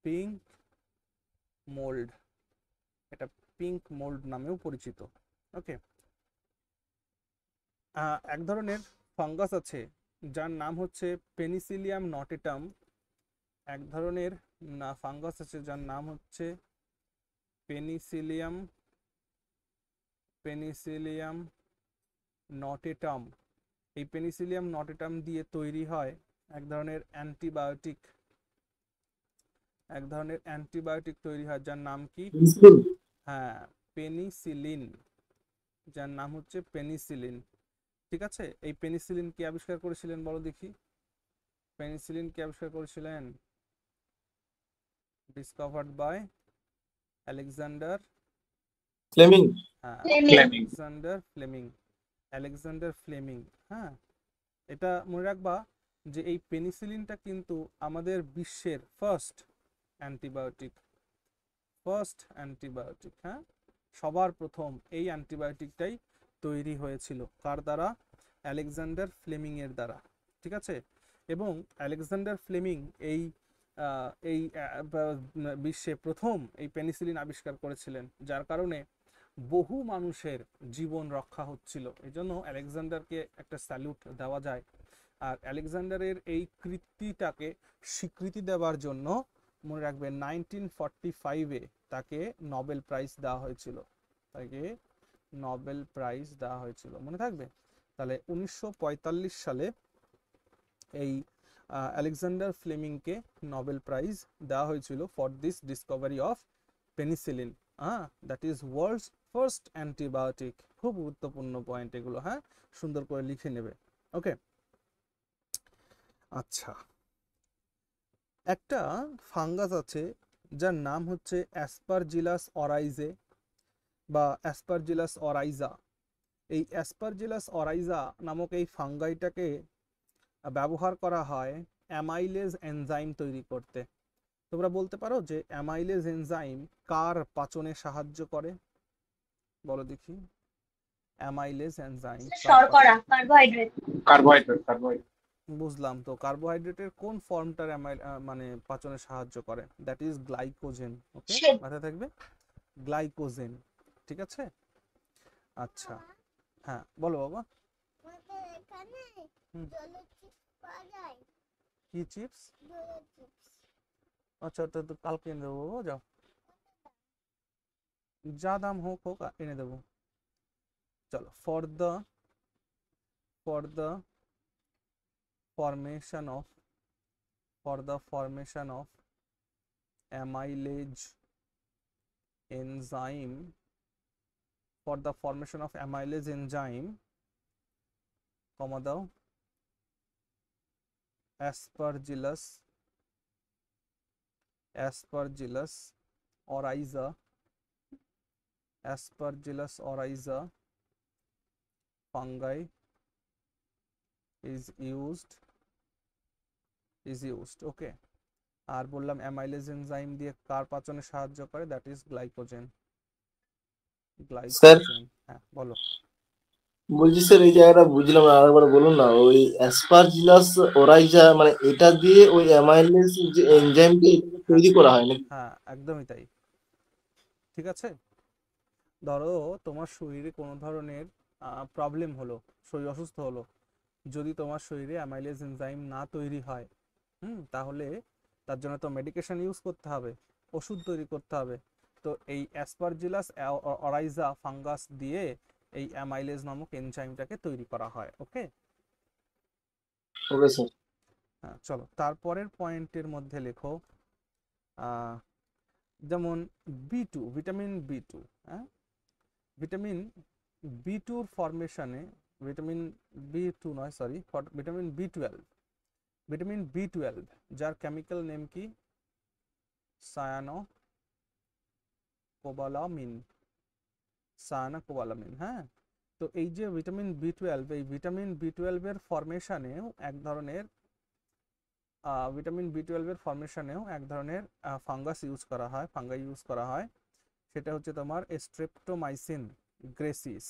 pink mold, এটা পিঙ্ক মোল্ড নামেও পরিচিত। ওকে, এক ধরনের ফাঙ্গাস আছে যার নাম হচ্ছে পেনিসিলিয়াম নটেটাম, এক ধরনের ফাঙ্গাস আছে যার নাম হচ্ছে পেনিসিলিয়াম নটেটাম। এই পেনিসিলিয়াম নটেটাম দিয়ে তৈরি হয় এক ধরনের অ্যান্টিবায়োটিক, এক ধরনের অ্যান্টিবায়োটিক তৈরি হয় যার নাম কি, হ্যাঁ পেনিসিলিন, যার নাম হচ্ছে পেনিসিলিন। ঠিক আছে, এই পেনিসিলিন কে আবিষ্কার করেছিলেন বলো দেখি, পেনিসিলিন কে আবিষ্কার করেছিলেন? Discovered by Alexander Fleming. হ্যাঁ Fleming. Alexander Fleming. হ্যাঁ, এটা মনে রাখবা যে এই পেনিসিলিনটা কিন্তু আমাদের বিশ্বের ফার্স্ট অ্যান্টিবায়োটিক, হ্যাঁ, সবার প্রথম এই অ্যান্টিবায়োটিকটাই তৈরি হয়েছিল কার দ্বারা? আলেকজান্ডার ফ্লেমিং এর দ্বারা। ঠিক আছে, এবং আলেকজান্ডার ফ্লেমিং এই বিশ্বে প্রথম এই পেনিসিলিন আবিষ্কার করেছিলেন, যার কারণে বহু মানুষের জীবন রক্ষা হচ্ছিল। এই জন্য আলেকজান্ডারকে একটা স্যালুট দেওয়া যায়। আর আলেকজান্ডারের এই কৃতিটাকে স্বীকৃতি দেওয়ার জন্য মনে রাখবেন 1945-এ তাকে নোবেল প্রাইজ দেওয়া হয়েছিল, তাকে নোবেল প্রাইজ দেওয়া হয়েছিল, মনে থাকবে। তাহলে 1945 সালে এই আলেকজান্ডার ফ্লেমিংকে নোবেল প্রাইজ দেওয়া হয়েছিল for this discovery of penicillin, that is world's first antibiotic. খুব গুরুত্বপূর্ণ পয়েন্ট এগুলো, হ্যাঁ, সুন্দর করে লিখে নেবে। ওকে, আচ্ছা, একটা ফাঙ্গাস আছে যার নাম হচ্ছে অ্যাসপারজিলাস অরাইজে বা অ্যাসপারজিলাস অরাইজা। এই অ্যাসপারজিলাস অরাইজা নামক এই ফাঙ্গাইটাকে ব্যবহার করা হয় অ্যামাইলেজ এনজাইম তৈরি করতে। তোমরা বলতে পারো যে অ্যামাইলেজ এনজাইম কার পাচনে সাহায্য করে, বলো দেখি। অ্যামাইলেজ এনজাইম শর্করা, কার্বোহাইড্রেট। বুঝলাম, তো কার্বোহাইড্রেটের কোন ফর্মটার মানে পাচনে সাহায্য করে? That is glycogen. ওকে, মাথায় থাকবে, গ্লাইকোজেন। ঠিক আছে, আচ্ছা, হ্যাঁ বলো বাবা। কি চিপস? আচ্ছা, তো কালকে এনে দেবো বাবা, যাও, যা দাম হোক হোক এনে দেবো। চলো, for the formation of amylase enzyme, for the formation of amylase enzyme, comma দাও, aspergillus oryza fungi is used. ওকে, আর বললাম অ্যামাইলেজ এনজাইম দিয়ে কার পাচনে সাহায্য করে? That is glycogen. হ্যাঁ বলো। বলছি স্যার এই জায়গাটা বুঝলাম না, আরেকবার বলুন না। ওই অ্যাসপারজিলাস ওরাইজা মানে এটা দিয়ে ওই অ্যামাইলেজ যে এনজাইমকে তৈরি করা হয় নাকি? হ্যাঁ, একদমই তাই। ঠিক আছে, ধরো তোমার শরীরে কোনো ধরনের প্রবলেম হলো, শরীর অসুস্থ হলো, যদি তোমার শরীরে অ্যামাইলেজ এনজাইম না তৈরি হয়, তাহলে তার জন্য তো মেডিকেশন ইউজ করতে হবে, ওষুধ তৈরি করতে হবে। তো এই অ্যাসপারজিলাস অরাইজা ফাঙ্গাস দিয়ে এই অ্যামাইলেজ নামক এনজাইমটাকে তৈরি করা হয়। ওকে, ওকে স্যার। হ্যাঁ চলো, তারপরের পয়েন্টের মধ্যে লেখো যেমন B2, ভিটামিন B2, হ্যাঁ, ভিটামিন B2 ফর্মেশনে, ভিটামিন B2 নয় sorry, vitamin B12, vitamin B12 যার কেমিক্যাল নেম কি? সায়ানোকোবালামিন। সায়ানোকোবালামিন, হ্যাঁ। তো এই যে ভিটামিন B12, এই ভিটামিন B12 এর ফরমেশনেও এক ধরনের ফাঙ্গাস ইউজ করা হয়, ফাঙ্গাই ইউজ করা হয়। সেটা হচ্ছে তোমার স্ট্রেপ্টোমাইসিন গ্রেসিস।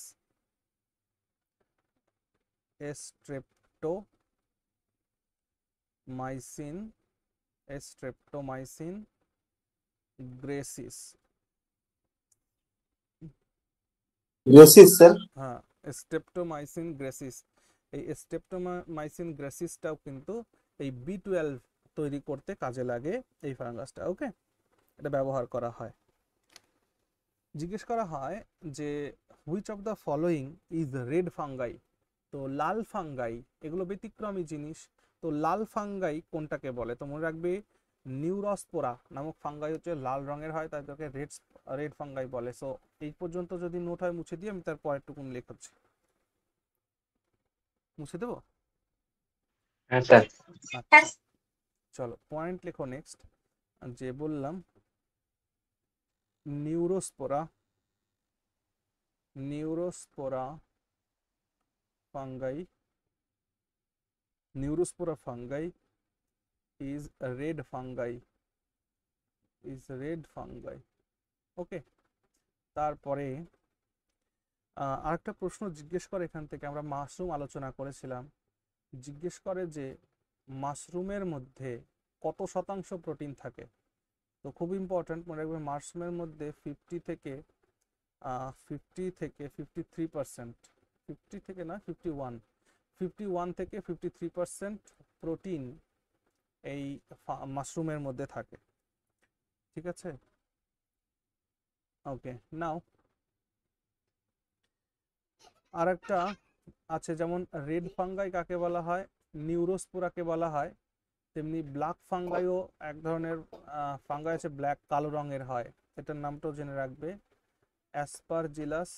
স্ট্রেপ্টোমাইসিন গ্রেসিস। গ্রেসিস স্যার। হ্যাঁ, স্ট্রেপ্টোমাইসিন গ্রেসিস। এই স্ট্রেপ্টোমাইসিন গ্রেসিসটাও কিন্তু এই B12 তৈরি করতে কাজে লাগে এই ফাঙ্গাসটা, ওকে। এটা ব্যবহার করা হয়। জিজ্ঞেস করা হয় যে which of the following is red fungi. তো লাল ফাঙ্গাই এগুলো ব্যতিক্রমী জিনিস। তো লাল ফাঙ্গাই কোনটাকে বলে? তো মনে রাখবে নিউরোস্পোরা নামক ফাঙ্গাই হচ্ছে লাল রঙের হয়, তাই তাকে রেড ফাঙ্গাই বলে। সো এই পর্যন্ত যদি নোট হয় মুছে দিয়ে আমি তার পরেরটুকুন লেখাচ্ছি। মুছে দেবো? হ্যাঁ স্যার। আচ্ছা, চলো পয়েন্ট লেখো নেক্সট। যে বললাম নিউরোস্পোরা ফাঙ্গাই is red fungi, ওকে। তারপরে আরেকটা প্রশ্ন জিজ্ঞেস করে এখান থেকে, আমরা মাশরুম আলোচনা করেছিলাম। জিজ্ঞেস করে যে মাশরুমের মধ্যে কত শতাংশ প্রোটিন থাকে। তো খুব ইম্পর্টেন্ট, মনে রাখবে মাশরুমের মধ্যে 50 থেকে 53%, 50 থেকে না 51 থেকে 53% প্রোটিন এই মাশরুমের মধ্যে থাকে, ঠিক আছে। ওকে, নাও আর একটা আছে, যেমন রেড ফাঙ্গাই কাকে বলা হয়, নিউরোস্পোরাকে বলা হয়, তেমনি ব্ল্যাক ফাঙ্গাইও এক ধরনের ফাঙ্গাই আছে, ব্ল্যাক কালো রঙের হয়। এটার নামটাও জেনে রাখবে, অ্যাসপারজিলাস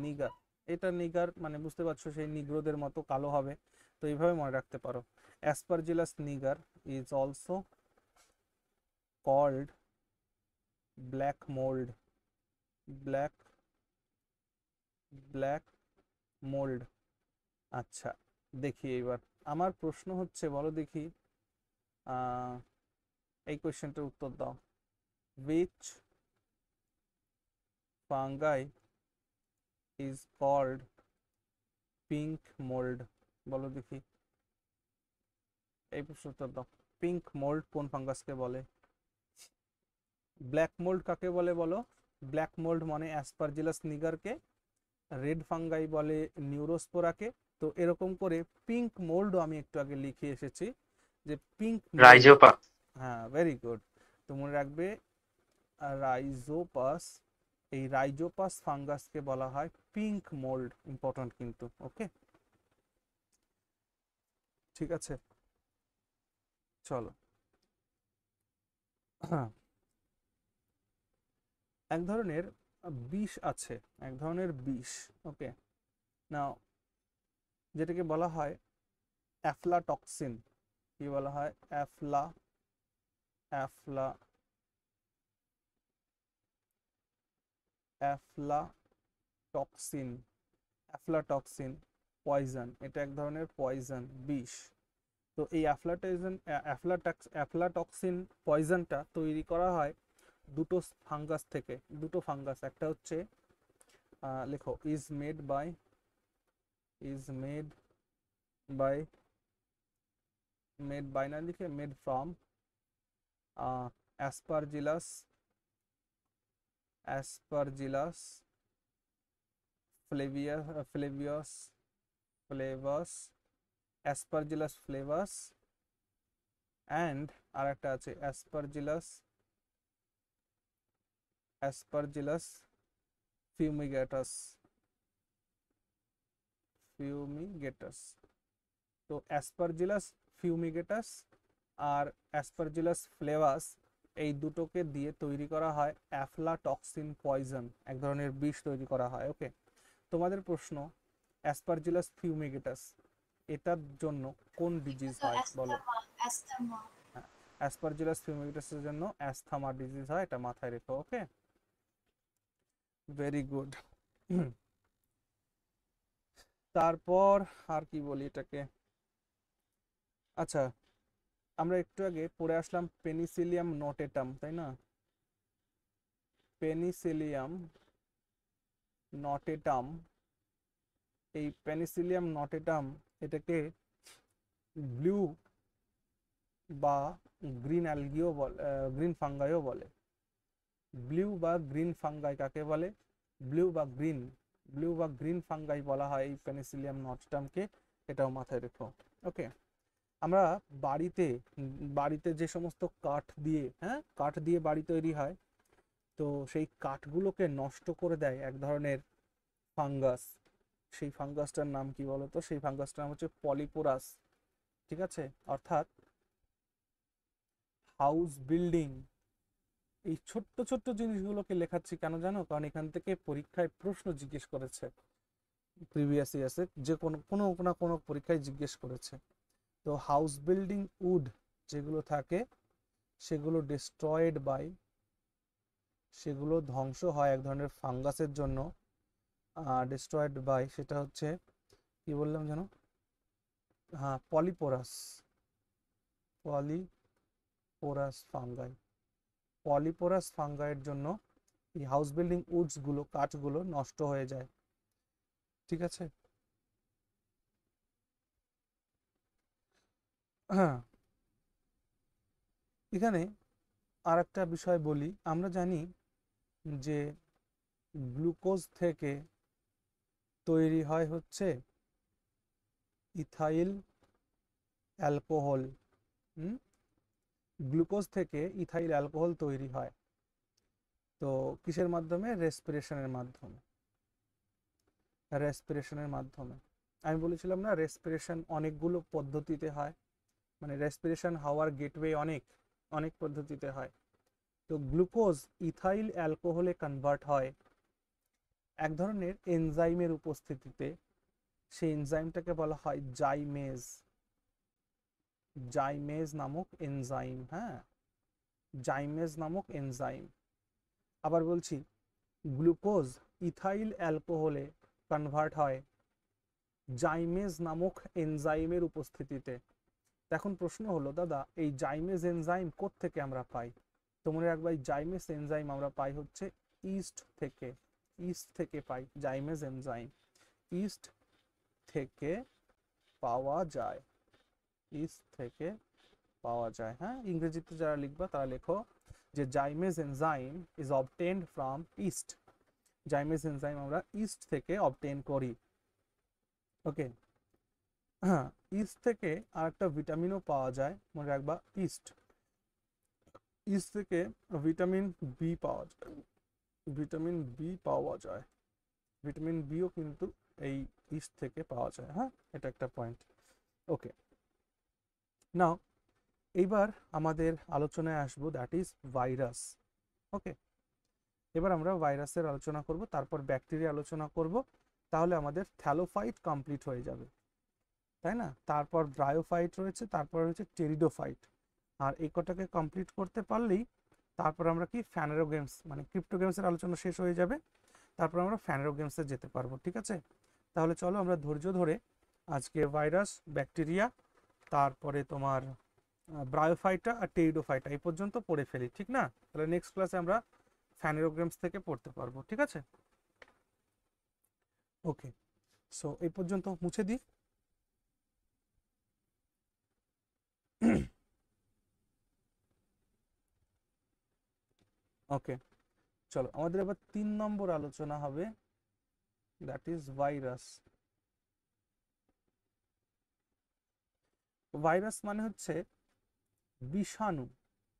নিগার। এটা নিগার মানে বুঝতে পারছো, সেই নিগ্রোদের মতো কালো হবে। তো এইভাবে মনে রাখতে পারো, Aspergillus niger is also called black mould. আচ্ছা, দেখি এবার আমার প্রশ্ন হচ্ছে, বলো দেখি এই কোয়েশ্চেনটার উত্তর দাও। which fungi is called pink mold? বলো দেখি, এই প্রশ্নের উত্তর দাও। পিঙ্ক মোল্ড কোন ফাঙ্গাসকে বলে? ব্ল্যাক মোল্ড কাকে বলে বলো? ব্ল্যাক মোল্ড মানে অ্যাসপারজিলাস নিগারকে, রেড ফাঙ্গাই বলে নিউরোস্পোরাকে। তো এরকম করে পিঙ্ক মোল্ডও আমি একটু আগে লিখে এসেছি, যে পিঙ্ক রাইজোপাস। হ্যাঁ, ভেরি গুড। তো মনে রাখবে রাইজোপাস, এই রাইজোপাস ফাঙ্গাসকে বলা হয় পিঙ্ক মোল্ড। ইম্পর্টেন্ট কিন্তু, ওকে, ঠিক আছে। চলো, এক ধরনের বিষ আছে, ওকে। নাও যেটাকে বলা হয় অ্যাফলাটক্সিন। কি বলা হয়? অ্যাফলাটক্সিন পয়জন। এটা এক ধরনের পয়জন, বিষ। তো এই অ্যাফলাটক্সিন পয়জনটা তৈরি করা হয় দুটো ফাঙ্গাস থেকে। একটা হচ্ছে লেখো ইজ মেড বাই না লিখে মেড ফ্রম অ্যাসপারজিলাস ফ্লেভাস, অ্যান্ড আর একটা আছে অ্যাসপারজিলাস ফিউমিগেটাস। তো অ্যাসপারজিলাস ফিউমিগেটাস আর অ্যাসপারজিলাস ফ্লেভাস, এই দুটোকে দিয়ে তৈরি করা হয় অ্যাফলাটক্সিন পয়জন, এক ধরনের বিষ তৈরি করা হয়, ওকে। তোমাদের প্রশ্ন, অ্যাসপারজিলাস ফিউমিগেটাস এটার জন্য কোন ডিজিজ হয় বলো? অ্যাস্থামা। অ্যাসপারজিলাস ফিউমিগেটাসের জন্য অ্যাসথামা ডিজিজ হয়, এটা মাথায় রেখো। ওকে, ভেরি গুড। তারপর আর কি বলি এটাকে, আচ্ছা আমরা একটু আগে পড়ে আসলাম পেনিসিলিয়াম নটেটাম, তাই না? পেনিসিলিয়াম নটেটাম, এই পেনিসিলিয়াম নটেটাম এটাকে ব্লু বা গ্রিন অ্যালগিও বলে, গ্রিন ফাঙ্গাইও বলে। ব্লু বা গ্রিন ফাঙ্গাই কাকে বলে? ব্লু বা গ্রিন ফাঙ্গাই বলা হয় এই পেনিসিলিয়াম নটেটামকে, এটাও মাথায় রেখো। ওকে, আমরা বাড়িতে যে সমস্ত কাঠ দিয়ে, হ্যাঁ কাঠ দিয়ে বাড়ি তৈরি হয়, তো সেই কাঠগুলোকে নষ্ট করে দেয় এক ধরনের ফাঙ্গাস। সেই ফাঙ্গাসটার নাম কি বলো তো? সেই ফাঙ্গাসটার নাম হচ্ছে পলিপোরাস। ঠিক আছে, অর্থাৎ হাউস বিল্ডিং, এই ছোট্ট ছোট্ট জিনিসগুলোকে লেখাচ্ছি কেন জানো? কারণ এখান থেকে পরীক্ষায় প্রশ্ন জিজ্ঞেস করেছে, প্রিভিয়াস ইয়ার্সে যে কোনো না কোনো পরীক্ষায় জিজ্ঞেস করেছে। তো হাউস বিল্ডিং উড যেগুলো থাকে সেগুলো সেগুলো ধ্বংস হয় এক ধরনের ফাঙ্গাসের জন্য। ডিস্ট্রয়েড বাই, সেটা হচ্ছে কি বললাম যেন, হ্যাঁ পলিপোরাস ফাঙ্গাই। পলিপোরাস ফাঙ্গাইয়ের জন্য এই হাউস বিল্ডিং উডস গুলো, কাঠগুলো নষ্ট হয়ে যায়। ঠিক আছে, হ্যাঁ এখানে আর একটা বিষয় বলি, আমরা জানি যে গ্লুকোজ থেকে তৈরি হয় হচ্ছে ইথাইল অ্যালকোহল। গ্লুকোজ থেকে ইথাইল অ্যালকোহল তৈরি হয়, তো কিসের মাধ্যমে? রেসপিরেশনের মাধ্যমে। আমি বলেছিলাম না, রেসপিরেশন অনেকগুলো পদ্ধতিতে হয়, মানে রেসপিরেশন হওয়ার গেটওয়ে অনেক পদ্ধতিতে হয়। তো গ্লুকোজ ইথাইল অ্যালকোহলে কনভার্ট হয় এক ধরনের এনজাইমের উপস্থিতিতে। সেই এনজাইমটাকে বলা হয় জাইমেজ নামক এনজাইম। হ্যাঁ, জাইমেজ নামক এনজাইম। আবার বলছি, গ্লুকোজ ইথাইল অ্যালকোহলে কনভার্ট হয় জাইমেজ নামক এনজাইমের উপস্থিতিতে। এখন প্রশ্ন হলো, দাদা এই জাইমেজ এনজাইম কোত্থেকে আমরা পাই? তো মনে রাখবা, এই জাইমেজ এনজাইম আমরা পাই হচ্ছে ইস্ট থেকে পাই জাইমেজ এনজাইম, ইস্ট থেকে পাওয়া যায়, হ্যাঁ ইংরেজিতে যারা লিখবা তারা লেখো যে zymase enzyme is obtained from east. Zymase enzyme আমরা ইস্ট থেকে অবটেন করি। ওকে, হ্যাঁ ইস্ট থেকে আরেকটা ভিটামিনও পাওয়া যায়, মনে রাখবা ইস্ট থেকে ভিটামিন বি পাওয়া যায়। ভিটামিন বিও কিন্তু এই ইস্ট থেকে পাওয়া যায়। হ্যাঁ, এটা একটা পয়েন্ট। ওকে, নাও এইবার আমাদের আলোচনায় আসবো, দ্যাট ইজ ভাইরাস। ওকে, এবার আমরা ভাইরাসের আলোচনা করব, তারপর ব্যাকটেরিয়া আলোচনা করব, তাহলে আমাদের থ্যালোফাইট কমপ্লিট হয়ে যাবে, তাই না? তারপর ব্রায়োফাইট রয়েছে, তারপর হচ্ছে টেরিডোফাইট। আর এই কটাকে কমপ্লিট করতে পারলেই তারপর আমরা কি ফ্যানেরোগেমস মানে ক্রিপ্টোগেমসের আলোচনা শেষ হয়ে যাবে, তারপর আমরা ফ্যানেরোগেমসে যেতে পারবো। ঠিক আছে, তাহলে চলো আমরা ধৈর্য ধরে আজকে ভাইরাস, ব্যাকটেরিয়া, তারপরে তোমার ব্রায়োফাইটা আর টেরিডোফাইটা এই পর্যন্ত পড়ে ফেলি, ঠিক না? তাহলে নেক্সট ক্লাসে আমরা ফ্যানেরোগেমস থেকে পড়তে পারবো। ঠিক আছে, ওকে, সো এই পর্যন্ত মুছে দিই। ওকে, চলো আমাদের এবার 3 নম্বর আলোচনা হবে, দ্যাট ইজ ভাইরাস। ভাইরাস মানে হচ্ছে বিষাণু,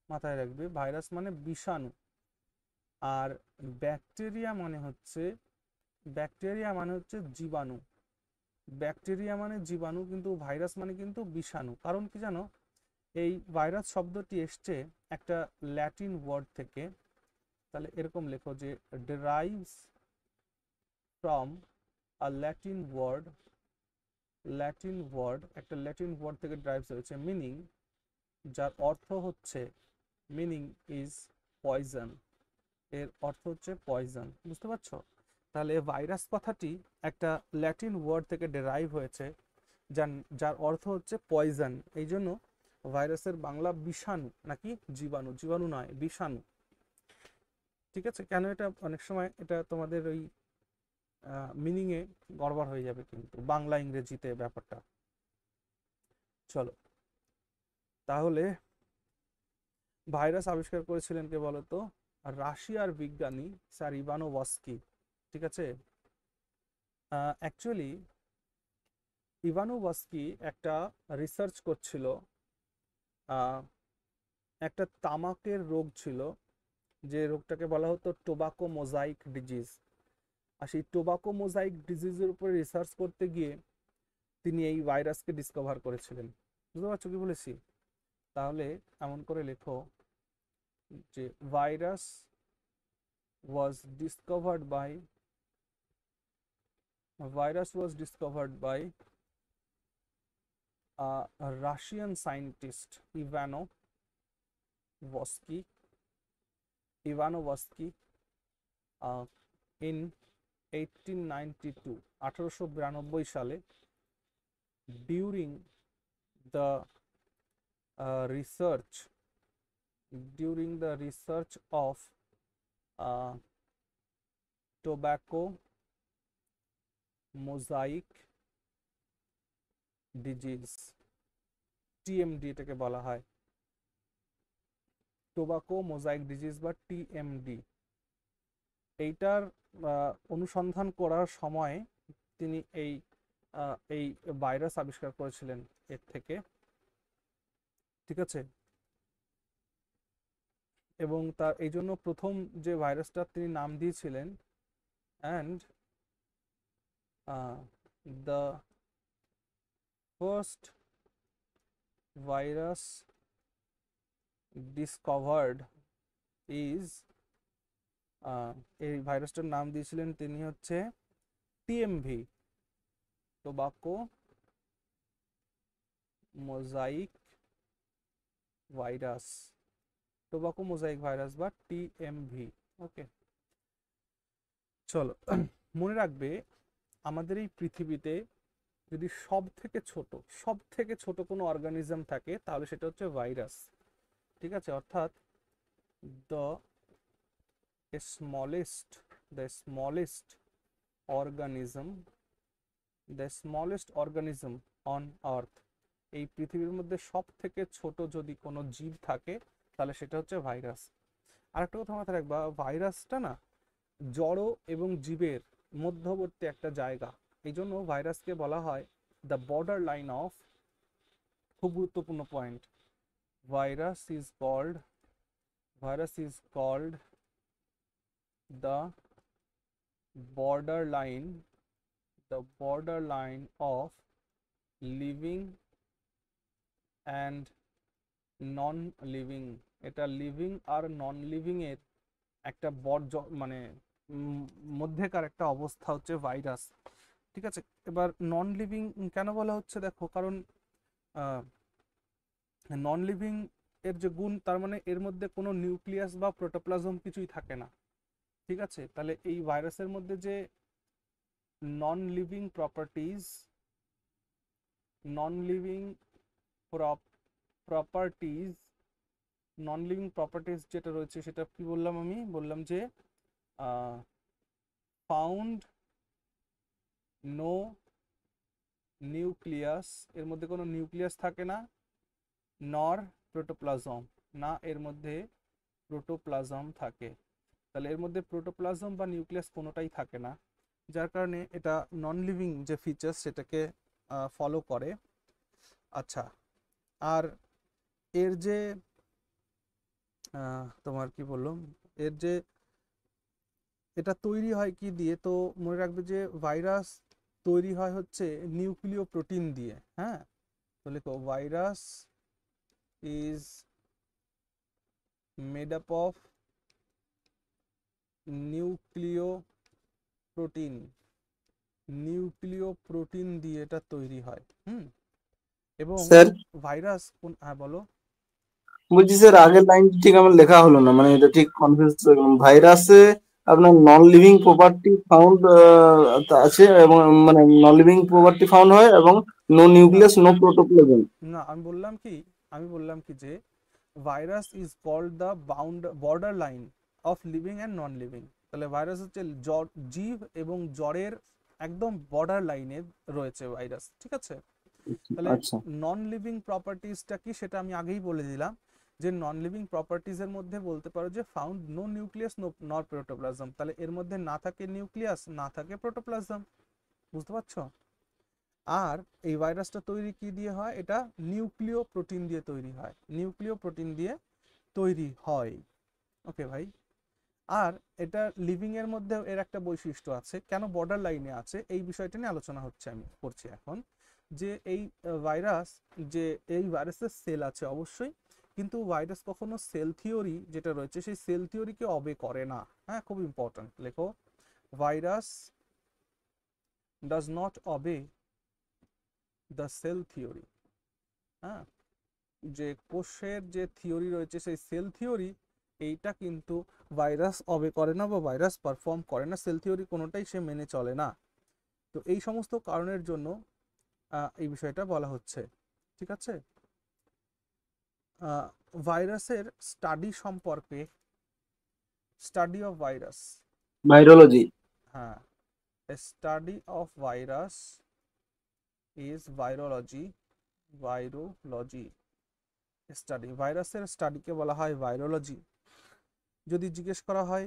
মাথায় রাখবে, ভাইরাস মানে বিষাণু। আর ব্যাকটেরিয়া মানে হচ্ছে জীবাণু। কিন্তু ভাইরাস মানে কিন্তু বিষাণু। কারণ কি জানো, এই ভাইরাস শব্দটি এসছে একটা ল্যাটিন ওয়ার্ড থেকে। তাহলে এরকম লেখো যে derives from a Latin word, একটা ল্যাটিন ওয়ার্ড থেকে ড্রাইভস হয়েছে, মিনিং, যার অর্থ হচ্ছে, মিনিং ইজ পয়জন, এর অর্থ হচ্ছে পয়জন। বুঝতে পারছো? তাহলে ভাইরাস কথাটি একটা ল্যাটিন ওয়ার্ড থেকে ডেরাইভ হয়েছে, যার যার অর্থ হচ্ছে পয়জন। এই জন্য ভাইরাসের বাংলা বিষাণু নাকি জীবাণু, জীবাণু নয় বিষাণু। ঠিক আছে? কেন এটা অনেক সময় এটা তোমাদের ওই মিনিংয়ে গড়বড় হয়ে যাবে কিন্তু বাংলা ইংরেজিতে ব্যাপারটা। চলো, তাহলে ভাইরাস আবিষ্কার করেছিলেন কে বলতো? রাশিয়ার বিজ্ঞানী স্যার ইভানোভস্কি। ঠিক আছে? অ্যাকচুয়ালি ইভানোভস্কি একটা রিসার্চ করছিল, একটা তামাকের রোগ ছিল, যে রোগটাকে বলা হতো টোবাকো মোজাইক ডিজিজ। আর সেই টোবাকো মোজাইক ডিজিজের উপরে রিসার্চ করতে গিয়ে তিনি এই ভাইরাসকে ডিসকভার করেছিলেন। বুঝতে পারছো কি বলেছি? তাহলে এমন করে লেখো যে virus was discovered by a Russian scientist Ivanovsky in 1892 1892 সালে during the research of tobacco mosaic disease, TMD এটাকে বলা হয়, টোবাকো মোজাইক ডিজিজ বা টিএমডি। এইটার অনুসন্ধান করার সময় তিনি এই ভাইরাস আবিষ্কার করেছিলেন এর থেকে। ঠিক আছে? এবং তার এই জন্য প্রথম যে ভাইরাসটা তিনি নাম দিয়েছিলেন, and the first virus discovered is, এই ভাইরাসটার নাম দিয়েছিলেন তিনি হচ্ছে TMV, tobacco mosaic virus, tobacco mosaic virus বা টিএমভি। ওকে, চলো মনে রাখবে আমাদের এই পৃথিবীতে যদি সব থেকে ছোট কোনো অর্গানিজম থাকে তাহলে সেটা হচ্ছে ভাইরাস। ঠিক আছে? অর্থাৎ the smallest organism on earth, এই পৃথিবীর মধ্যে সব থেকে ছোট যদি কোনো জীব থাকে তাহলে সেটা হচ্ছে ভাইরাস। আরেকটা কথা মাথায় রাখবা, ভাইরাসটা না জড় এবং জীবের মধ্যবর্তী একটা জায়গা, এই জন্য ভাইরাসকে বলা হয় দ্য বর্ডার লাইন অফ, খুব গুরুত্বপূর্ণ point, virus is called the borderline of living and non living. এটা লিভিং আর নন লিভিং এর একটা মানে মধ্যেকার একটা অবস্থা হচ্ছে ভাইরাস। ঠিক আছে? এবার নন লিভিং কেন বলা হচ্ছে দেখো, কারণ নন লিভিং এর যে গুণ, তার মানে এর মধ্যে কোনো নিউক্লিয়াস বা প্রোটোপ্লাজম কিছুই থাকে না। ঠিক আছে? তাহলে এই ভাইরাসের মধ্যে যে নন লিভিং প্রপার্টিজ যেটা রয়েছে সেটা কি বললাম? আমি বললাম যে ফাউন্ড নো নিউক্লিয়াস, এর মধ্যে কোনো নিউক্লিয়াস থাকে না, নর প্রোটোপ্লাজম, না এর মধ্যে প্রোটোপ্লাজম থাকে। তাহলে এর মধ্যে প্রোটোপ্লাজম বা নিউক্লিয়াস কোনোটাই থাকে না, যার কারণে এটা নন লিভিং যে ফিচার্স সেটাকে ফলো করে। আচ্ছা, আর এর যে তোমার কি বললাম, এর যে এটা তৈরি হয় কি দিয়ে, তো মনে রাখবে যে ভাইরাস তৈরি হয় হচ্ছে নিউক্লিয় প্রোটিন দিয়ে। হ্যাঁ, তো লেখো virus is made up of নিউক্লিয় প্রোটিন। নিউক্লিয় প্রোটিন দিয়ে এটা তৈরি হয়। এবং স্যার ভাইরাস কোন, হ্যাঁ বলো। বলছি স্যার আগের লাইন ঠিক আমার লেখা হলো না, মানে এটা ঠিক কনফিউজ। ভাইরাসে আপনার নন লিভিং প্রপার্টি ফাউন্ড আছে, এবং মানে নন লিভিং প্রপার্টি ফাউন্ড হয়, এবং নো না নিউক্লিয়াস নো প্রোটোপ্লাজম। না, আমি বললাম কি যে virus is called the borderline of living and non living. তাহলে ভাইরাস হচ্ছে জীব এবং জ্বরের একদম বর্ডার লাইনে রয়েছে ভাইরাস, ঠিক আছে। তাহলে আচ্ছা নন লিভিং প্রপার্টিজটা কি সেটা আমি আগেই বলে দিলাম, যে নন লিভিং প্রপার্টিজের মধ্যে বলতে পারো যে ফাউন্ড নো নিউক্লিয়াস নর প্রোটোপ্লাজম। তাহলে এর মধ্যে না থাকে নিউক্লিয়াস, না থাকে প্রোটোপ্লাজম, বুঝতে পারছো। আর এই ভাইরাসটা তৈরি কি দিয়ে হয়, এটা নিউক্লিয় প্রোটিন দিয়ে তৈরি হয়, নিউক্লিয় প্রোটিন দিয়ে তৈরি হয়। ওকে ভাই। আর এটা লিভিং এর মধ্যে এর একটা বৈশিষ্ট্য আছে, কেন বর্ডার লাইনে আছে এই বিষয়টা নিয়ে আলোচনা হচ্ছে, আমি করছি এখন। যে এই ভাইরাস, যে এই ভাইরাসের সেল আছে অবশ্যই, কিন্তু ভাইরাস কখনো সেল থিওরি যেটা রয়েছে সেই সেল থিওরিকে অবে করে না। হ্যাঁ, খুব ইম্পর্টেন্ট, লেখো virus does not obey the cell theory. হ্যাঁ, যে কোষের যে থিওরি রয়েছে সেই সেল থিওরি, এইটা কিন্তু ভাইরাস অবে করে না বা ভাইরাস পারফর্ম করে না, সেল থিওরি কোনোটাই সে মেনে চলে না। তো এই সমস্ত কারণের জন্য এই বিষয়টা বলা হচ্ছে, ঠিক আছে। ভাইরাসের স্টাডি সম্পর্কে, স্টাডি অফ ভাইরাস, ভাইরোলজি। হ্যাঁ, study of virus is virology. Virology study, ভাইরাসের স্টাডিকে বলা হয় ভাইরোলজি। যদি জিজ্ঞেস করা হয়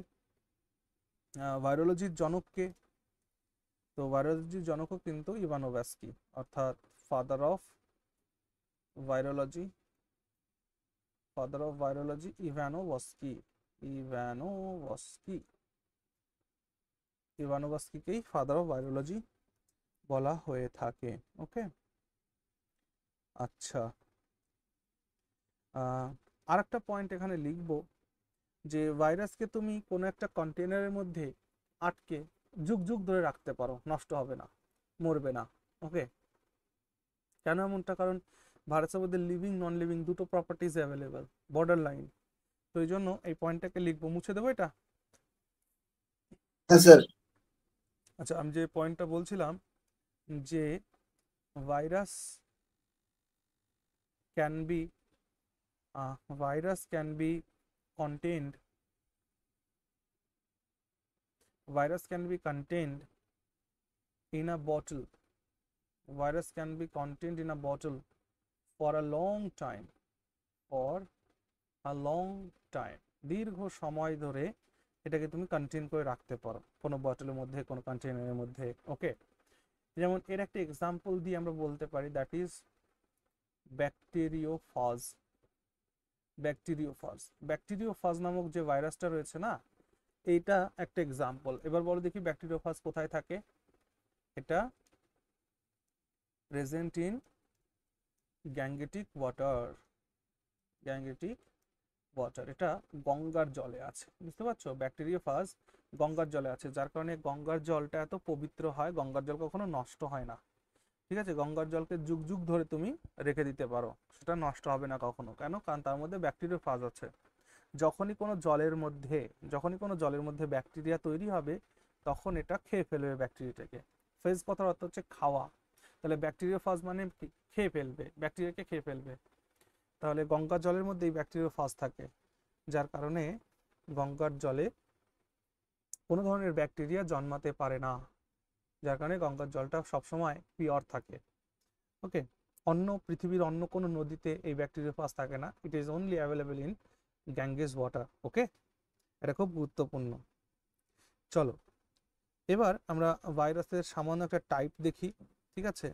ভাইরোলজির জনককে, তো ভাইরোলজির জনকও কিন্তু ইভানোভস্কি, অর্থাৎ father of virology, father of virology Ivanovsky. Ivanovsky, ইভানোভস্কিকেই ফাদার অফ ভাইরোলজি বলা হয়ে থাকে। ওকে, আচ্ছা। আর একটা পয়েন্ট এখানে লিখবো, যে ভাইরাসকে তুমি কোনো একটা কন্টেনারের মধ্যে আটকে যুগ যুগ ধরে রাখতে পারো, নষ্ট হবে না, মরবে না। ওকে, কেন এমনটা, কারণ ভাইরাসের মধ্যে লিভিং নন লিভিং দুটো প্রপার্টিজ অ্যাভেলেবেল, বর্ডার লাইন। তো এই জন্য এই পয়েন্টটাকে লিখবো, মুছে দেবো এটা। হ্যাঁ স্যার। আচ্ছা, আমি যে পয়েন্টটা বলছিলাম, যে virus can be contained, virus can be contained in a bottle, virus can be contained in a bottle for a long time, for a long time, দীর্ঘ সময় ধরে এটাকে তুমি কন্টেইন করে রাখতে পারো কোনো বটলের মধ্যে, কোনো কন্টেইনারের মধ্যে। ওকে, যেমন এর একটা এক্সাম্পল দিয়ে আমরা বলতে পারি, দ্যাট ইজ ব্যাকটেরিওফাজ। ব্যাকটেরিওফাজ নামক যে ভাইরাসটা রয়েছে না, এইটা একটা এক্সাম্পল। এবার বলো দেখি ব্যাকটেরিওফাজ কোথায় থাকে। এটা প্রেজেন্ট ইন গ্যাংগেটিক ওয়াটার, গ্যাংগেটিক ওয়াটার, এটা গঙ্গার জলে আছে, বুঝতে পারছো। ব্যাকটেরিওফাজ গঙ্গার জলে আছে, যার কারণে গঙ্গার জলটা এত পবিত্র হয়, গঙ্গার জল কখনো নষ্ট হয় না, ঠিক আছে। গঙ্গার জলকে যুগ যুগ ধরে তুমি রেখে দিতে পারো, সেটা নষ্ট হবে না কখনো। কেন, কারণ তার মধ্যে ব্যাকটেরিওফাজ আছে। যখনই কোনো জলের মধ্যে ব্যাকটেরিয়া তৈরি হবে, তখন এটা খেয়ে ফেলবে ব্যাকটেরিয়াটাকে। ফেজ কথার অর্থ হচ্ছে খাওয়া, তাহলে ব্যাকটেরিওফাজ মানে খেয়ে ফেলবে, ব্যাকটেরিয়াকে খেয়ে ফেলবে। তাহলে গঙ্গার জলের মধ্যে এই ব্যাকটেরিওফাজ থাকে, যার কারণে গঙ্গার জলে কোনো ধরনের ব্যাকটেরিয়া জন্মাতে পারে না, যার কারণে গঙ্গার জলটা সবসময় পিওর থাকে। ওকে, পৃথিবীর অন্য কোনো নদীতে এই ব্যাকটেরিওফাজ থাকে না, it is only available in Ganges water. Okay, এটা খুব গুরুত্বপূর্ণ। চলো এবার আমরা ভাইরাসের সামান্য একটা টাইপ দেখি, ঠিক আছে।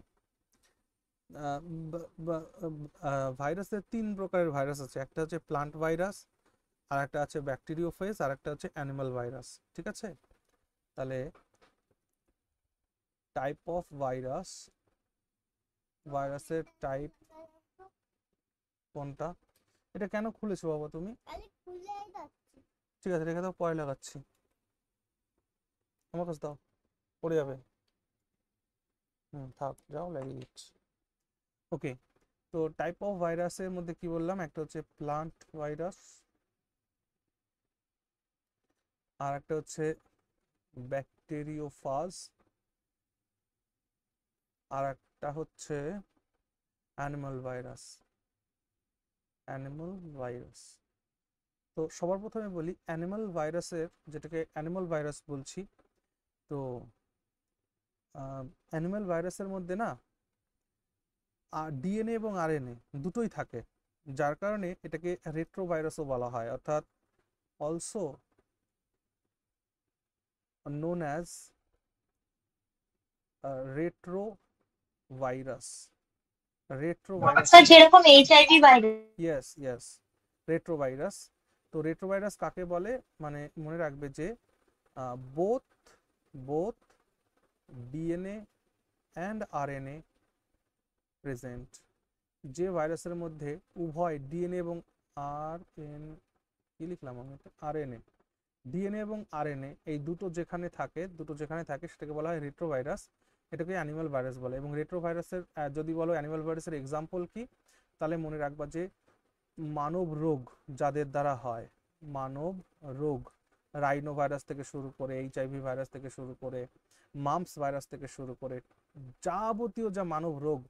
ভাইরাসের 3 প্রকারের ভাইরাস আছে, একটা হচ্ছে প্লান্ট ভাইরাস, আর একটা আছে ব্যাকটেরিওফেজ, আর একটা হচ্ছে অ্যানিমাল ভাইরাস, ঠিক আছে। তাহলে টাইপ অফ ভাইরাস, ভাইরাসের টাইপ কোনটা, এটা কেন খুলেছো বাবা তুমি? ঠিক আছে, রেখে দাও, পরে লাগাচ্ছি, আমার কাছে দাও, পড়ে যাবে। থাক যাও লাগিয়ে দিচ্ছি। ওকে, তো টাইপ অফ ভাইরাসের মধ্যে কি বললাম, একটা হচ্ছে প্লান্ট ভাইরাস, আর একটা হচ্ছে ব্যাকটেরিওফাজ, আর একটা হচ্ছে অ্যানিমাল ভাইরাস। অ্যানিমাল ভাইরাস, তো সবার প্রথমে বলি অ্যানিমাল ভাইরাসের, যেটাকে অ্যানিমাল ভাইরাস বলছি, তো অ্যানিমাল ভাইরাসের মধ্যে না ডিএনএ এবং আরএনএ দুটোই থাকে, যার কারণে এটাকে রেট্রোভাইরাসও বলা হয়, অর্থাৎ also known as retrovirus. Retrovirus, sir যেরকম এইচআইভি ভাইরাস। yes, retrovirus। তো রেট্রোভাইরাস কাকে বলে, মানে মনে রাখবে যে both DNA and RNA present, যে ভাইরাসের মধ্যে উভয় ডিএনএ এবং কি লিখলাম আমি, আরএনএ, ডিএনএ এবং আরএনএ এই দুটো যেখানে থাকে সেটাকে বলা হয় রেট্রোভাইরাস, এটাকে অ্যানিমাল ভাইরাস বলে। এবং রেট্রোভাইরাসের যদি বলো অ্যানিমাল ভাইরাসের এক্সাম্পল কি, তাহলে মনে রাখবা যে মানব রোগ যাদের দ্বারা হয়, মানব রোগ, রাইনো ভাইরাস থেকে শুরু করে, এইচআইভি ভাইরাস থেকে শুরু করে, মাম্পস ভাইরাস থেকে শুরু করে, যাবতীয় যা মানব রোগ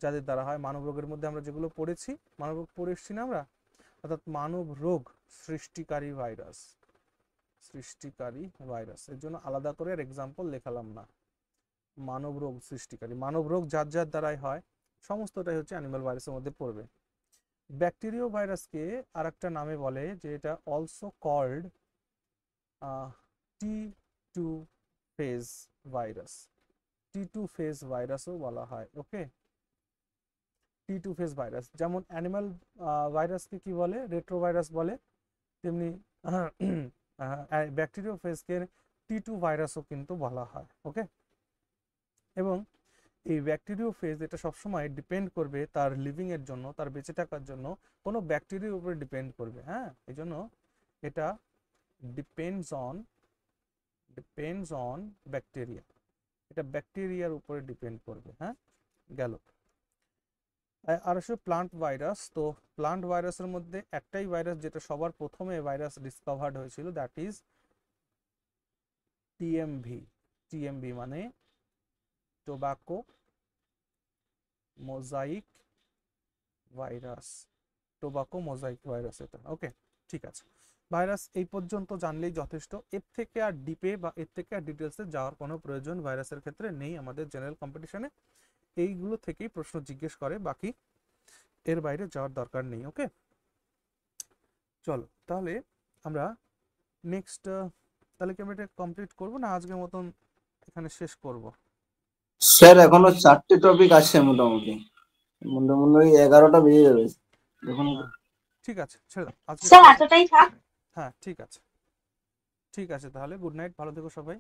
যাদের দ্বারা হয়, মানব রোগের মধ্যে আমরা যেগুলো পড়েছি, মানব রোগ পড়ে এসছি না আমরা, অর্থাৎ মানব রোগ সৃষ্টিকারী ভাইরাস, এর জন্য আলাদা করে এক্সাম্পল লেখালাম না। মানব রোগ সৃষ্টিকারী, মানব রোগ যার যার দ্বারাই হয় সমস্তটাই হচ্ছে অ্যানিমাল ভাইরাসের মধ্যে পড়বে। ব্যাকটেরিয়া ভাইরাসকে আর একটা নামে বলে, যে এটা also called T2 phage virus, T2 phage ভাইরাসও বলা হয়। ওকে, T2 ফেজ ভাইরাস, যেমন অ্যানিমাল ভাইরাসকে কি বলে, রেট্রোভাইরাস বলে, তেমনি ব্যাকটেরিয়া ফেজকে T2 ভাইরাসও কিন্তু বলা হয়। ওকে, এবং এই ব্যাকটেরিয়া ফেজ এটা সবসময় ডিপেন্ড করবে তার লিভিং এর জন্য, তার বেঁচে থাকার জন্য কোনো ব্যাকটেরিয়ার উপরে ডিপেন্ড করবে। হ্যাঁ, এই জন্য এটা ডিপেন্ডস অন ব্যাকটেরিয়া, এটা ব্যাকটেরিয়ার উপরে ডিপেন্ড করবে। হ্যাঁ, গেল। আর হচ্ছে প্লান্ট ভাইরাস, তো প্লান্ট ভাইরাসের মধ্যে একটাই ভাইরাস যেটা সবার প্রথমে ভাইরাস ডিসকভার্ড হয়েছিল, দ্যাট ইজ টিএমভি মানে টোবাকো মোজাইক ভাইরাস, এটা। ওকে, ঠিক আছে, ভাইরাস এই পর্যন্ত জানলেই যথেষ্ট, এর থেকে আর ডিপে বা এর থেকে আর ডিটেলসে যাওয়ার কোনো প্রয়োজন ভাইরাসের ক্ষেত্রে নেই আমাদের জেনারেল কম্পিটিশনে। এইগুলো থেকেই প্রশ্ন জিজ্ঞেস করে, বাকি এর বাইরে যাওয়ার দরকার নেই। ওকে, চলো তাহলে আমরা নেক্সট, তাহলে কি আমরা এটা কমপ্লিট করবো না আজকের মতন এখানে শেষ করব? স্যার এখনো 4টে টপিক আছে, মোটামুটি 11টা বেজে যাবে যখন। ঠিক আছে, ছেড়ে দাও আজকে। স্যার এতটাই থাক। হ্যাঁ, ঠিক আছে, তাহলে গুড নাইট, ভালো থেকো সবাই।